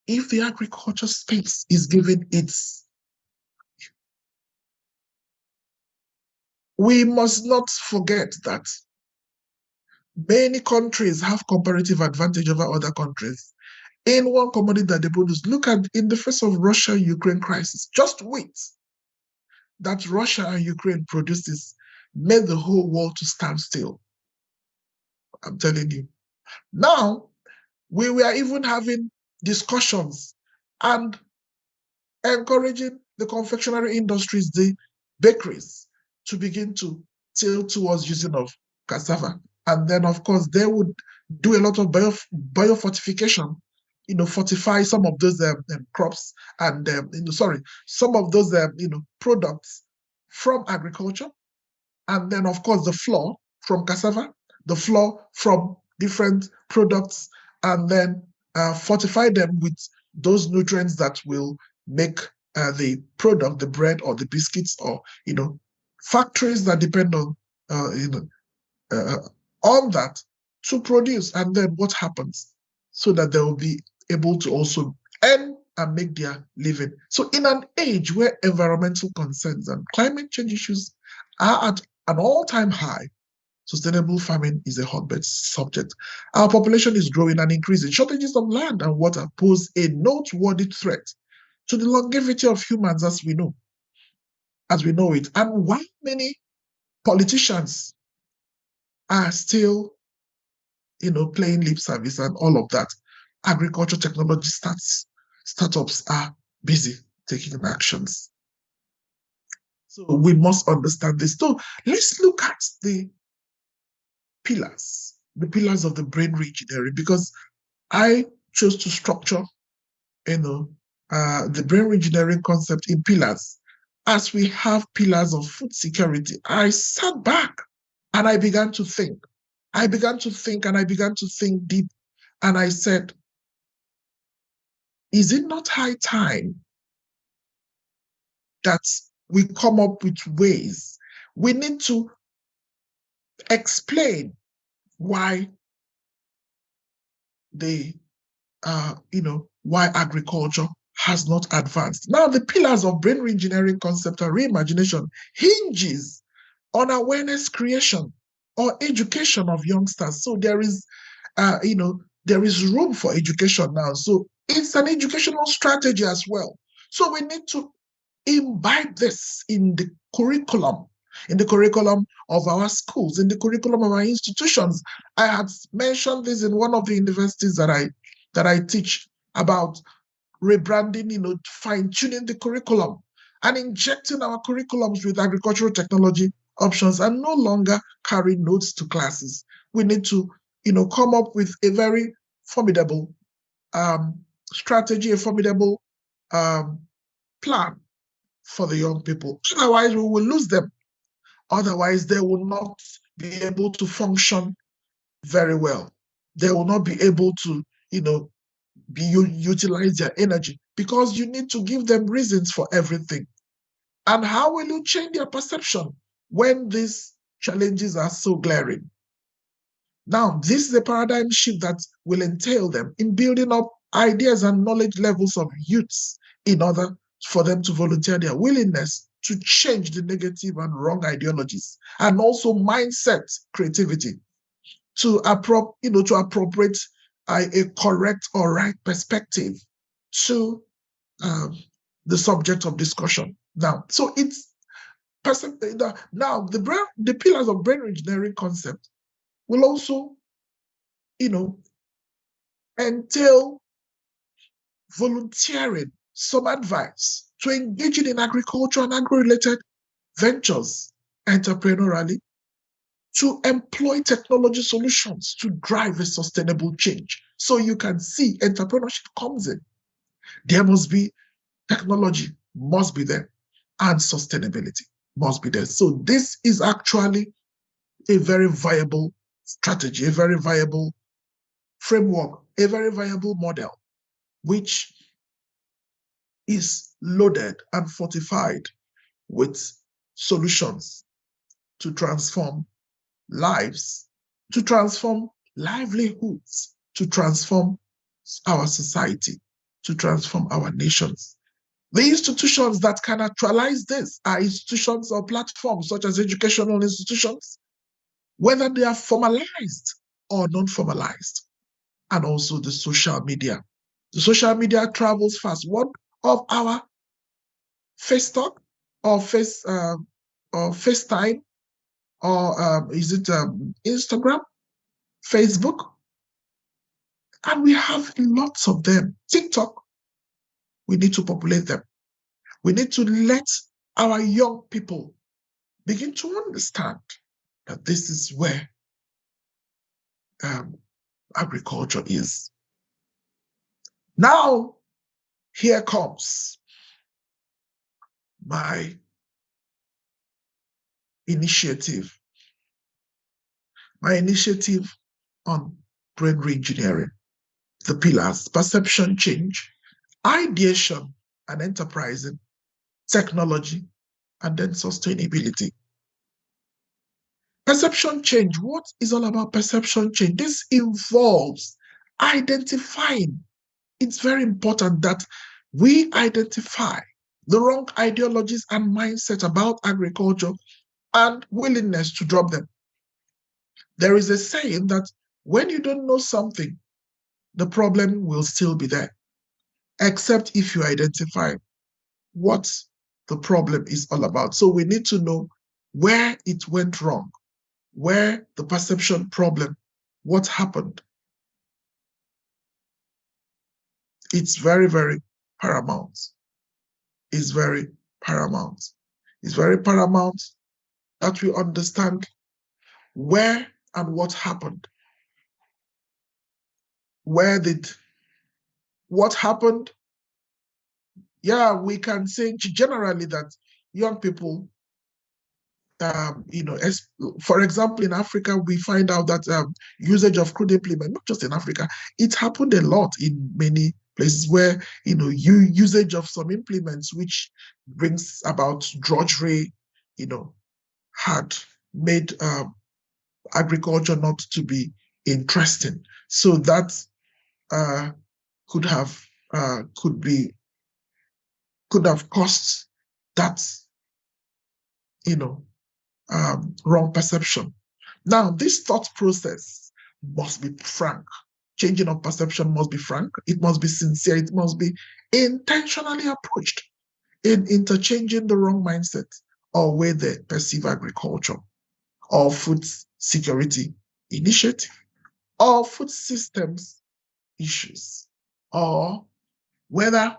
if the agriculture space is given its, we must not forget that many countries have comparative advantage over other countries in one commodity that they produce. Look at, in the face of Russia-Ukraine crisis, just wheat that Russia and Ukraine produces made the whole world to stand still. I'm telling you. Now, we were even having discussions and encouraging the confectionery industries, the bakeries, to begin to tilt towards using of cassava. And then, of course, they would do a lot of biofortification, fortify some of those crops and, some of those, products from agriculture. And then, of course, the flour from cassava, the flour from different products, and then fortify them with those nutrients that will make the product, the bread or the biscuits, or factories that depend uh, on that to produce. And then what happens? So that they will be able to also earn and make their living. So in an age where environmental concerns and climate change issues are at an all-time high, sustainable farming is a hotbed subject. Our population is growing and increasing. Shortages of land and water pose a noteworthy threat to the longevity of humans as we know it. And while many politicians are still, playing lip service and all of that, agriculture technology startups are busy taking actions. So we must understand this. So let's look at the pillars of the brain re-engineering, because I chose to structure, the brain re-engineering concept in pillars. As we have pillars of food security, I sat back and I began to think. I began to think deep, and I said, is it not high time that we come up with ways? We need to explain why why agriculture has not advanced. Now, the pillars of brain re-engineering concept and reimagination hinges on awareness creation or education of youngsters. So there is, there is room for education now. So it's an educational strategy as well. So we need to imbibe this in the curriculum of our schools, in the curriculum of our institutions. I had mentioned this in one of the universities that I teach about rebranding, fine-tuning the curriculum and injecting our curriculums with agricultural technology options and no longer carry notes to classes. We need to, come up with a very formidable strategy, a formidable plan for the young people. Otherwise, we will lose them. Otherwise, they will not be able to function very well. They will not be able to, utilize their energy, because you need to give them reasons for everything. And how will you change their perception when these challenges are so glaring? Now, this is a paradigm shift that will entail them in building up ideas and knowledge levels of youths in order for them to volunteer their willingness to change the negative and wrong ideologies, and also mindset creativity to appropriate a correct or right perspective to the subject of discussion. Now, so it's now the pillars of brain engineering concept will also, entail volunteering some advice to engaging in agriculture and agro-related ventures entrepreneurially, to employ technology solutions to drive a sustainable change. So you can see entrepreneurship comes in. There must be technology, must be there, and sustainability must be there. So this is actually a very viable strategy, a very viable framework, a very viable model, which is loaded and fortified with solutions to transform lives, to transform livelihoods, to transform our society, to transform our nations. The institutions that can actualize this are institutions or platforms such as educational institutions, whether they are formalized or non-formalized, and also the social media. The social media travels fast. One of our FaceTalk or FaceTime, or is it Instagram, Facebook? And we have lots of them. TikTok, we need to populate them. We need to let our young people begin to understand that this is where agriculture is. Now, here comes my initiative my initiative on brain re-engineering. The pillars: perception change, ideation and enterprising, technology, and then sustainability. Perception change. What is all about perception change? This involves identifying. It's very important that we identify the wrong ideologies and mindset about agriculture and willingness to drop them. There is a saying that when you don't know something, the problem will still be there, except if you identify what the problem is all about. So we need to know where it went wrong, where the perception problem, what happened. It's very, very paramount. It's very paramount. It's very paramount that we understand where and what happened. What happened? Yeah, we can say generally that young people, for example, in Africa, we find out that usage of crude implement, not just in Africa, it happened a lot in many places where, usage of some implements, which brings about drudgery, had made agriculture not to be interesting. So that could have caused that, wrong perception. Now, this thought process must be frank. Changing of perception must be frank. It must be sincere. It must be intentionally approached in interchanging the wrong mindset or way they perceive agriculture or food security initiative or food systems issues, or whether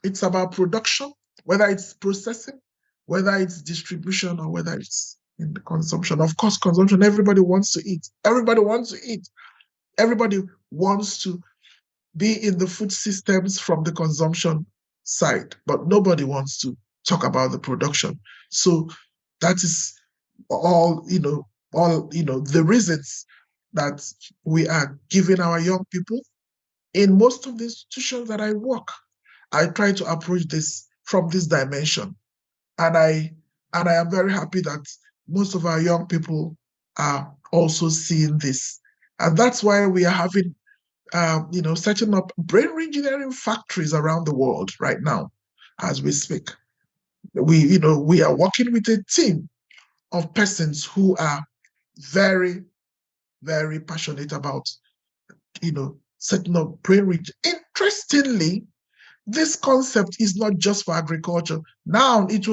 it's about production, whether it's processing, whether it's distribution, or whether it's in the consumption. Of course, consumption, everybody wants to eat. Everybody wants to eat. Everybody wants to be in the food systems from the consumption side, but nobody wants to talk about the production. So that is all the reasons that we are giving our young people in most of the institutions that I work. I try to approach this from this dimension, and I am very happy that most of our young people are also seeing this, and that's why we are having setting up brain re-engineering factories around the world right now as we speak. We are working with a team of persons who are very, very passionate about setting up brain re. Interestingly, this concept is not just for agriculture. Now it's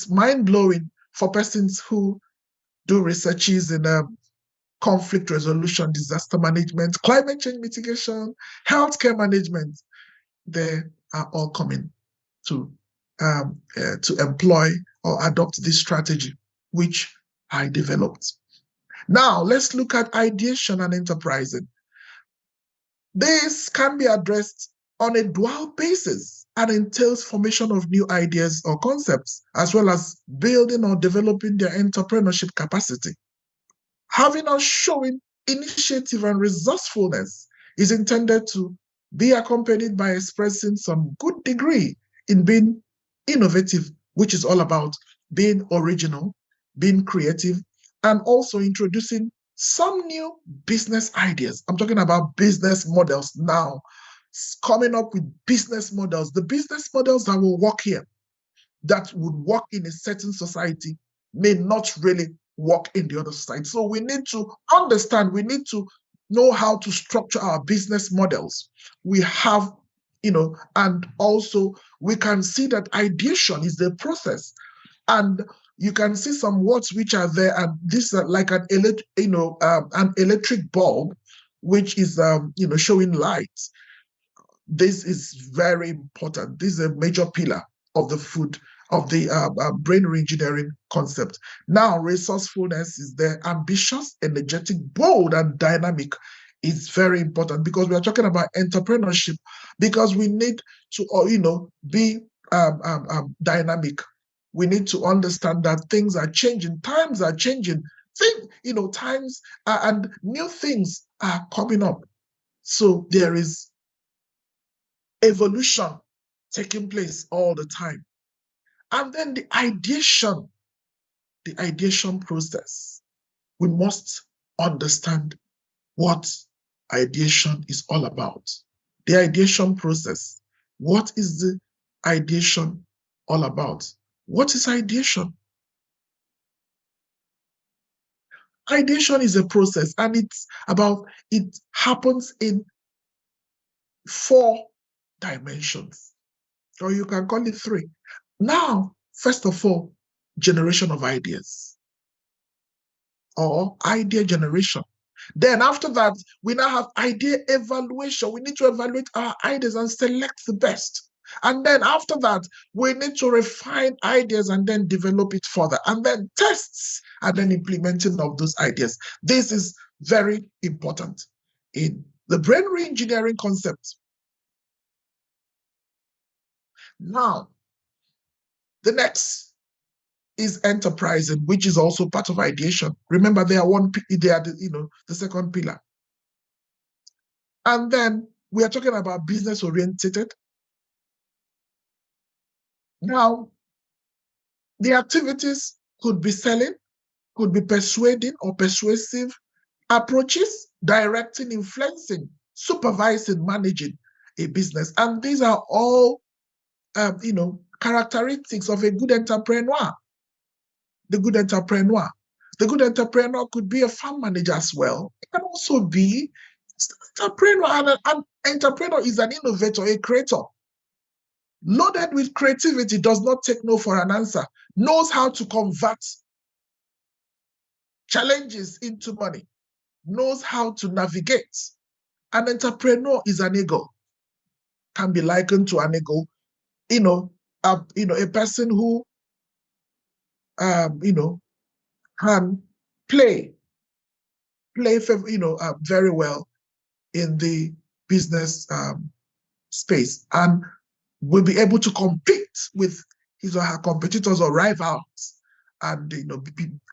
mind-blowing for persons who do researches in conflict resolution, disaster management, climate change mitigation, healthcare management. They are all coming to employ or adopt this strategy, which I developed. Now, let's look at ideation and enterprising. This can be addressed on a dual basis and entails formation of new ideas or concepts, as well as building or developing their entrepreneurship capacity. Having or showing initiative and resourcefulness is intended to be accompanied by expressing some good degree in being innovative, which is all about being original, being creative, and also introducing some new business ideas. I'm talking about business models now, coming up with business models, the business models that will work here, that would work in a certain society, may not really work in the other side. So we need to understand, we need to know how to structure our business models. We have, and also we can see that ideation is the process. And you can see some words which are there, and this is like an electric bulb, which is showing light. This is very important. This is a major pillar of the brain re-engineering concept. Now, resourcefulness is there. Ambitious, energetic, bold, and dynamic is very important, because we are talking about entrepreneurship, because we need to be dynamic. we need to understand that things are changing, times are changing, times and new things are coming up. So there is evolution taking place all the time. And then the ideation process. We must understand what ideation is all about. The ideation process. What is the ideation all about? What is ideation? Ideation is a process, and it happens in 4 dimensions, or you can call it 3. Now, first of all, generation of ideas, or idea generation. Then after that, we now have idea evaluation. We need to evaluate our ideas and select the best. And then after that, we need to refine ideas and then develop it further. And then tests and then implementing of those ideas. This is very important in the brain re-engineering concept. Now, the next is enterprising, which is also part of ideation. Remember, they are the second pillar. And then we are talking about business oriented. Now, the activities could be selling, could be persuading or persuasive approaches, directing, influencing, supervising, managing a business. And these are all, characteristics of a good entrepreneur. The good entrepreneur. The good entrepreneur could be a farm manager as well. It can also be an entrepreneur. And an entrepreneur is an innovator, a creator. Loaded with creativity, does not take no for an answer, knows how to convert challenges into money, knows how to navigate. An entrepreneur is an eagle, can be likened to an eagle, a person who, can play very well in the business space, and will be able to compete with his or her competitors or rivals. And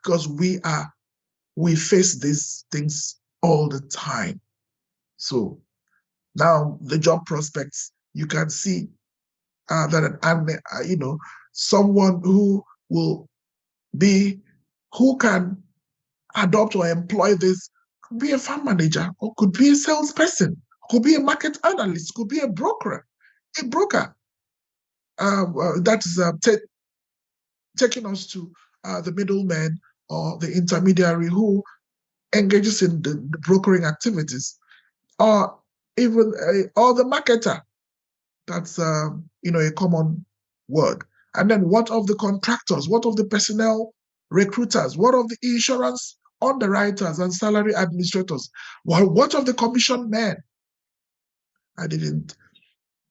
because we face these things all the time. So now the job prospects, you can see that someone who can adopt or employ this could be a farm manager, or could be a salesperson, could be a market analyst, could be a broker. That is taking us to the middleman or the intermediary who engages in the brokering activities, or even or the marketer. That's a common word. And then what of the contractors? What of the personnel recruiters? What of the insurance underwriters and salary administrators? What of the commission men? I didn't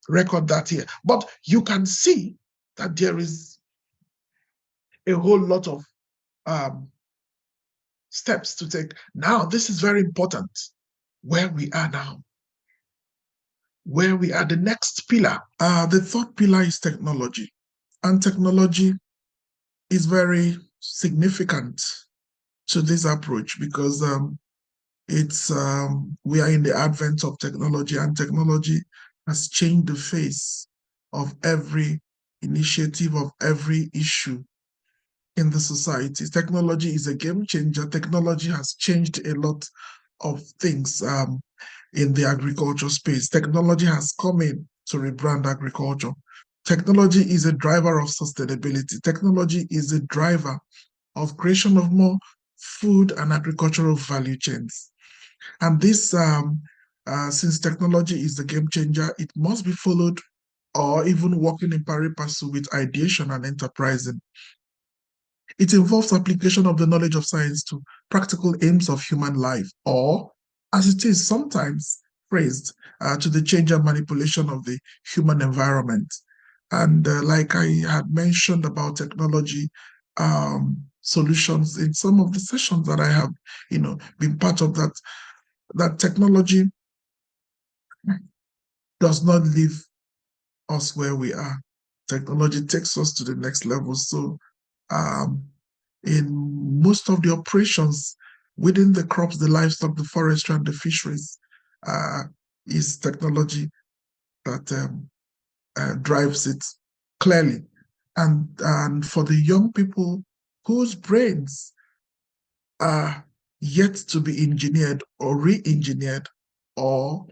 record that here, but you can see that there is a whole lot of steps to take. Now, this is very important. Where we are now, where we are, the next pillar. The third pillar is technology, and technology is very significant to this approach because we are in the advent of technology, and technology has changed the face of every initiative, of every issue in the society. Technology is a game changer. Technology has changed a lot of things in the agriculture space. Technology has come in to rebrand agriculture. Technology is a driver of sustainability. Technology is a driver of creation of more food and agricultural value chains. And this, since technology is the game changer, it must be followed or even working in pari passu with ideation and enterprising. It involves application of the knowledge of science to practical aims of human life, or, as it is sometimes phrased, to the change and manipulation of the human environment. And like I had mentioned about technology solutions in some of the sessions that I have, been part of, that technology does not leave us where we are. technology takes us to the next level. So um, in most of the operations within the crops, the livestock, the forestry, and the fisheries, uh, is technology that drives it clearly. And for the young people whose brains are yet to be engineered or re-engineered, or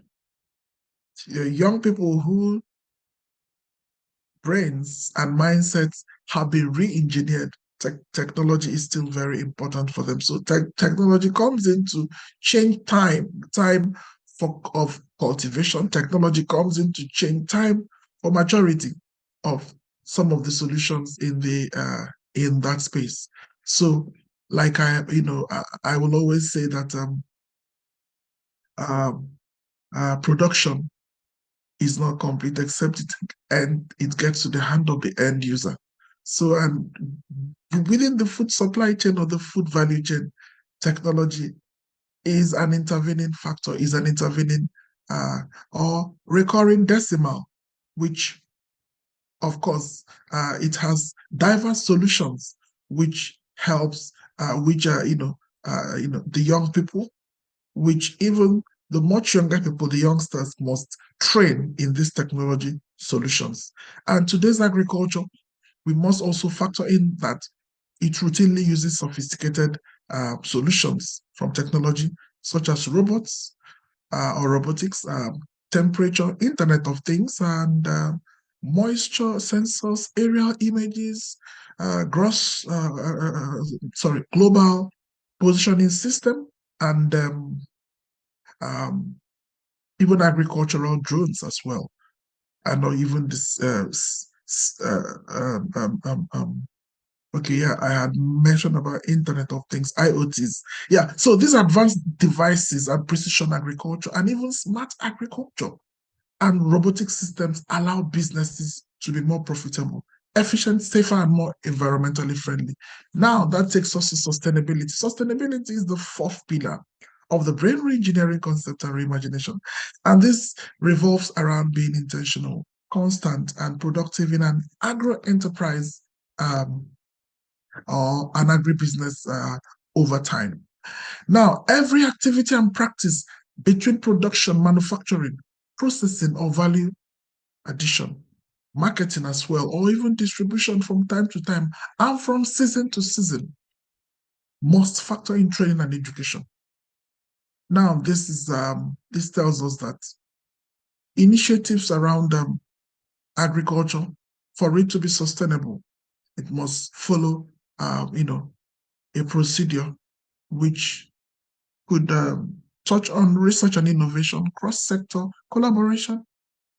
young people who brains and mindsets have been re-engineered, technology is still very important for them. So technology comes in to change time of cultivation. Technology comes in to change time for maturity of some of the solutions in that space. So, like I will always say that um, production is not complete except it gets to the hand of the end user. So, and within the food supply chain or the food value chain, technology is an intervening factor, is an intervening uh, or recurring decimal, which of course it has diverse solutions, which helps, which are the young people, which even the much younger people, the youngsters, must train in these technology solutions. And today's agriculture, we must also factor in that it routinely uses sophisticated solutions from technology, such as robots or robotics, temperature, Internet of Things, and moisture sensors, aerial images, global positioning system, and um, even agricultural drones as well. And or even this okay, yeah, I had mentioned about Internet of Things, IoTs. Yeah, so these advanced devices and precision agriculture and even smart agriculture and robotic systems allow businesses to be more profitable, efficient, safer, and more environmentally friendly. Now, that takes us to sustainability. Sustainability is the fourth pillar of the brain re-engineering concept and reimagination. And this revolves around being intentional, constant, and productive in an agro enterprise um, or an agribusiness over time. Now, every activity and practice between production, manufacturing, processing, or value addition, marketing as well, or even distribution from time to time and from season to season must factor in training and education. Now, this tells us that initiatives around agriculture, for it to be sustainable, it must follow, a procedure which could touch on research and innovation, cross-sector collaboration,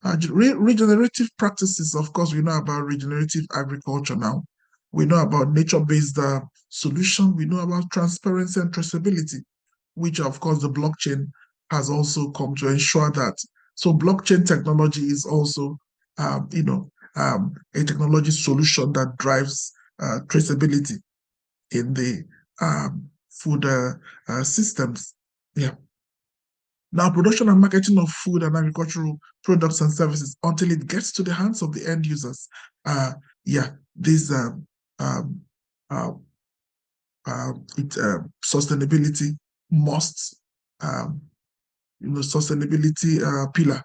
regenerative practices. Of course, we know about regenerative agriculture now. We know about nature-based solution. We know about transparency and traceability, which of course the blockchain has also come to ensure that. So blockchain technology is also, a technology solution that drives traceability in the food systems. Yeah. Now, production and marketing of food and agricultural products and services until it gets to the hands of the end users. Yeah, this um, uh, sustainability must, um, sustainability pillar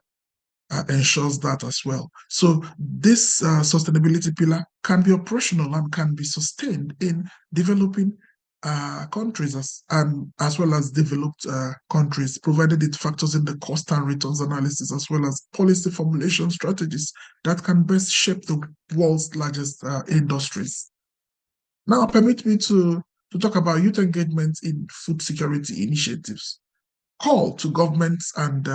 ensures that as well. So this sustainability pillar can be operational and can be sustained in developing countries as well as developed countries, provided it factors in the cost and returns analysis as well as policy formulation strategies that can best shape the world's largest industries. Now, permit me to talk about youth engagement in food security initiatives. Call to governments and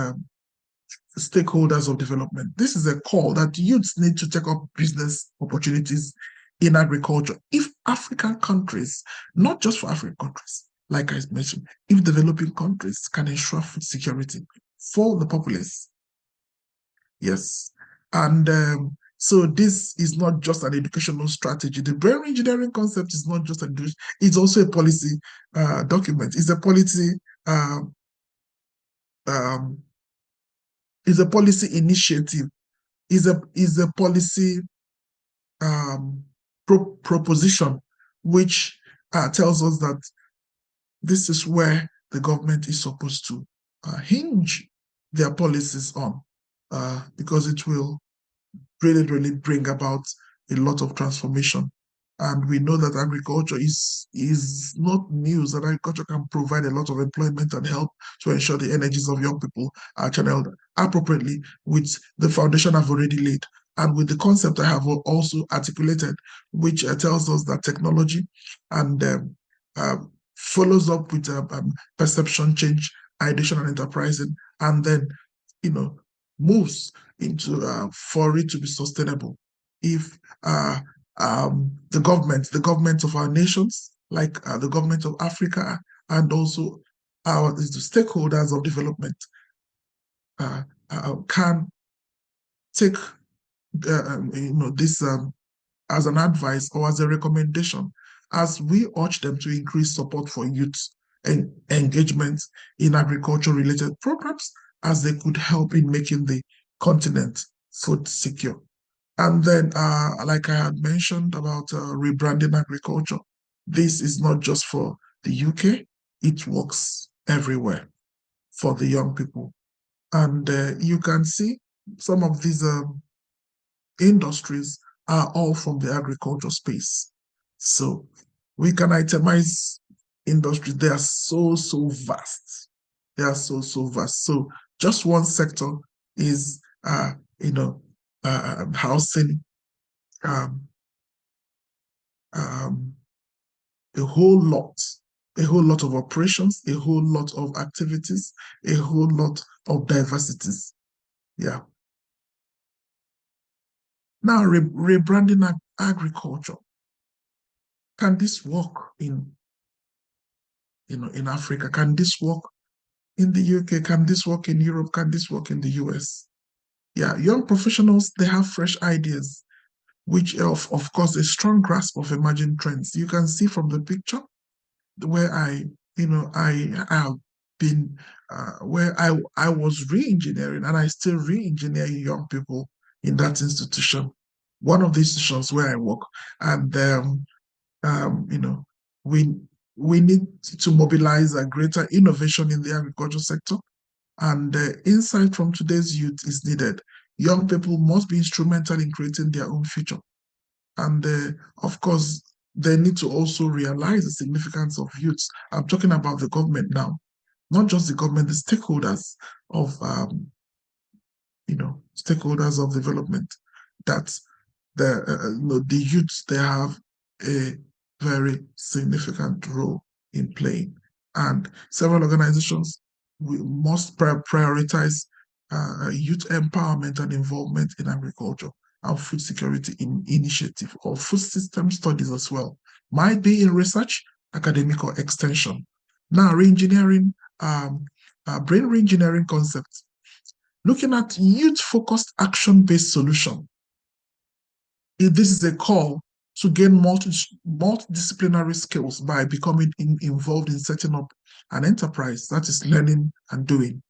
stakeholders of development. This is a call that youths need to take up business opportunities in agriculture. If African countries, not just for African countries, like I mentioned, if developing countries can ensure food security for the populace, yes. And so this is not just an educational strategy. The brain engineering concept is not just an education, it's also a policy document. It's a policy um, um, is a policy initiative, is a policy proposition, which tells us that this is where the government is supposed to hinge their policies on, because it will really, really bring about a lot of transformation. And we know that agriculture is not news, that agriculture can provide a lot of employment and help to ensure the energies of young people are channeled appropriately with the foundation I've already laid and with the concept I have also articulated, which tells us that technology and follows up with perception change, ideation and enterprising, and then, moves into for it to be sustainable. If the government of our nations, like the government of Africa, and also the stakeholders of development, can take this as an advice or as a recommendation, as we urge them to increase support for youth and engagement in agriculture-related programs, as they could help in making the continent food secure. And then, like I had mentioned about rebranding agriculture, this is not just for the UK, it works everywhere for the young people. And you can see some of these industries are all from the agriculture space. So we can itemize industries. They are so, so vast. They are so, so vast. So just one sector is, housing um, um, a whole lot, of operations, a whole lot of activities, a whole lot of diversities. Yeah. Now, rebranding agriculture. Can this work in Africa? Can this work in the UK? Can this work in Europe? Can this work in the US? Yeah, young professionals, they have fresh ideas, which of course, a strong grasp of emerging trends. You can see from the picture where I have been, where I was re-engineering, and I still re-engineer young people in that institution, one of the institutions where I work. And you know, we we need to mobilize a greater innovation in the agriculture sector, and insight from today's youth is needed. Young people must be instrumental in creating their own future, and of course, they need to also realize the significance of youth. I'm talking about the government now, not just the government, the stakeholders of stakeholders of development. That the youths, they have a very significant role in playing, and several organizations we must prioritize youth empowerment and involvement in agriculture and food security initiative or food system studies as well. Might be in research, academic, or extension. Now, reengineering, brain re-engineering concepts, looking at youth-focused action-based solution. This is a call to gain multidisciplinary skills by becoming involved in setting up an enterprise, that is learning and doing.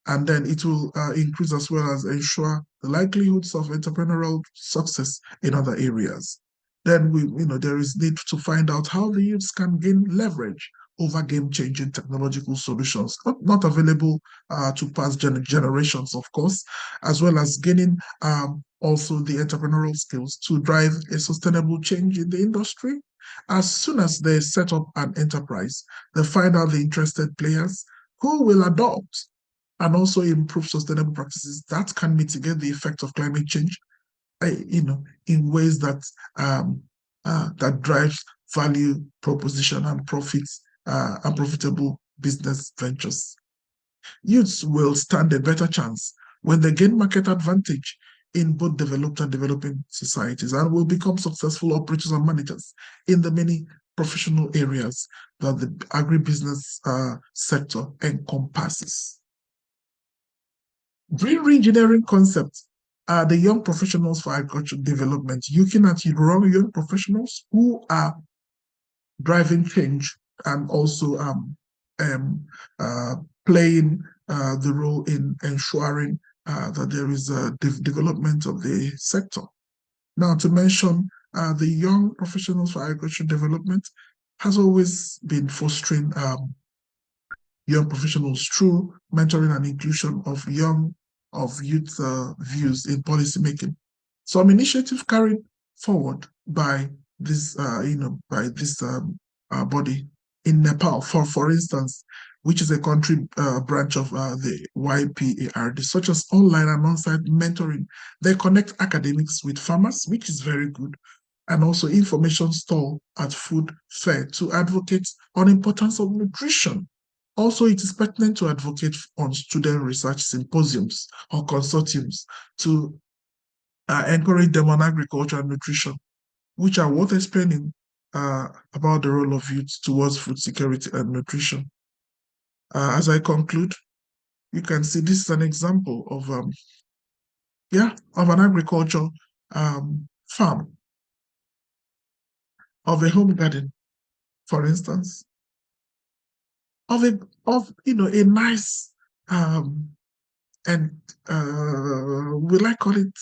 And then it will increase as well as ensure the likelihoods of entrepreneurial success in other areas. Then there is need to find out how the youths can gain leverage over game-changing technological solutions, not available to past generations, of course, as well as gaining also the entrepreneurial skills to drive a sustainable change in the industry. As soon as they set up an enterprise, they find out the interested players who will adopt and also improve sustainable practices that can mitigate the effect of climate change, in ways that that drives value proposition and profits and profitable business ventures. Youths will stand a better chance when they gain market advantage in both developed and developing societies, and will become successful operators and managers in the many professional areas that the agribusiness sector encompasses. Brain re-engineering concepts are the young professionals for agricultural development, looking at young professionals who are driving change and also playing the role in ensuring that there is a development of the sector. Now, to mention the Young Professionals for Agricultural Development has always been fostering young professionals through mentoring and inclusion of youth views in policy making. Some initiatives carried forward by this body in Nepal, for instance, which is a country branch of the YPARD, such as online and on-site mentoring. They connect academics with farmers, which is very good, and also information stall at food fair to advocate on importance of nutrition. Also, it is pertinent to advocate on student research symposiums or consortiums to encourage them on agriculture and nutrition, which are worth explaining about the role of youth towards food security and nutrition. As I conclude, you can see this is an example of an agriculture farm, of a home garden, for instance, of a nice and will I call it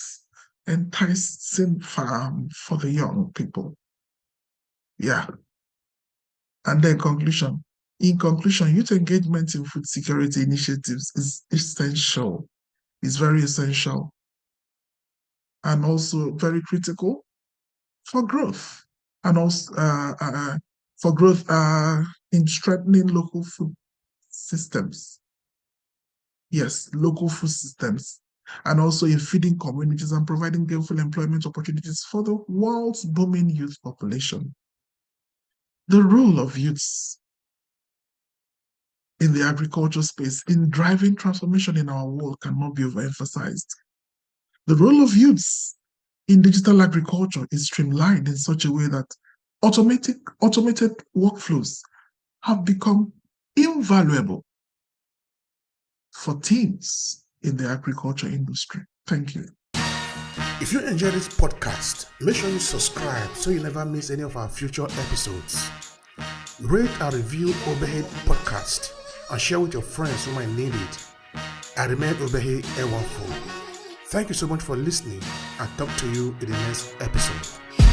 enticing farm for the young people. Yeah. And then conclusion. In conclusion, youth engagement in food security initiatives is essential. It's very essential and also very critical for growth, and also for growth in strengthening local food systems. Yes, local food systems, and also in feeding communities and providing gainful employment opportunities for the world's booming youth population. The role of youths in the agriculture space in driving transformation in our world cannot be overemphasized. The role of youths in digital agriculture is streamlined in such a way that automated workflows have become invaluable for teams in the agriculture industry. Thank you. If you enjoy this podcast, make sure you subscribe so you never miss any of our future episodes. Rate and review Obehi Podcast and share with your friends who might need it. I remain Obehi Ewafo. Thank you so much for listening, and talk to you in the next episode.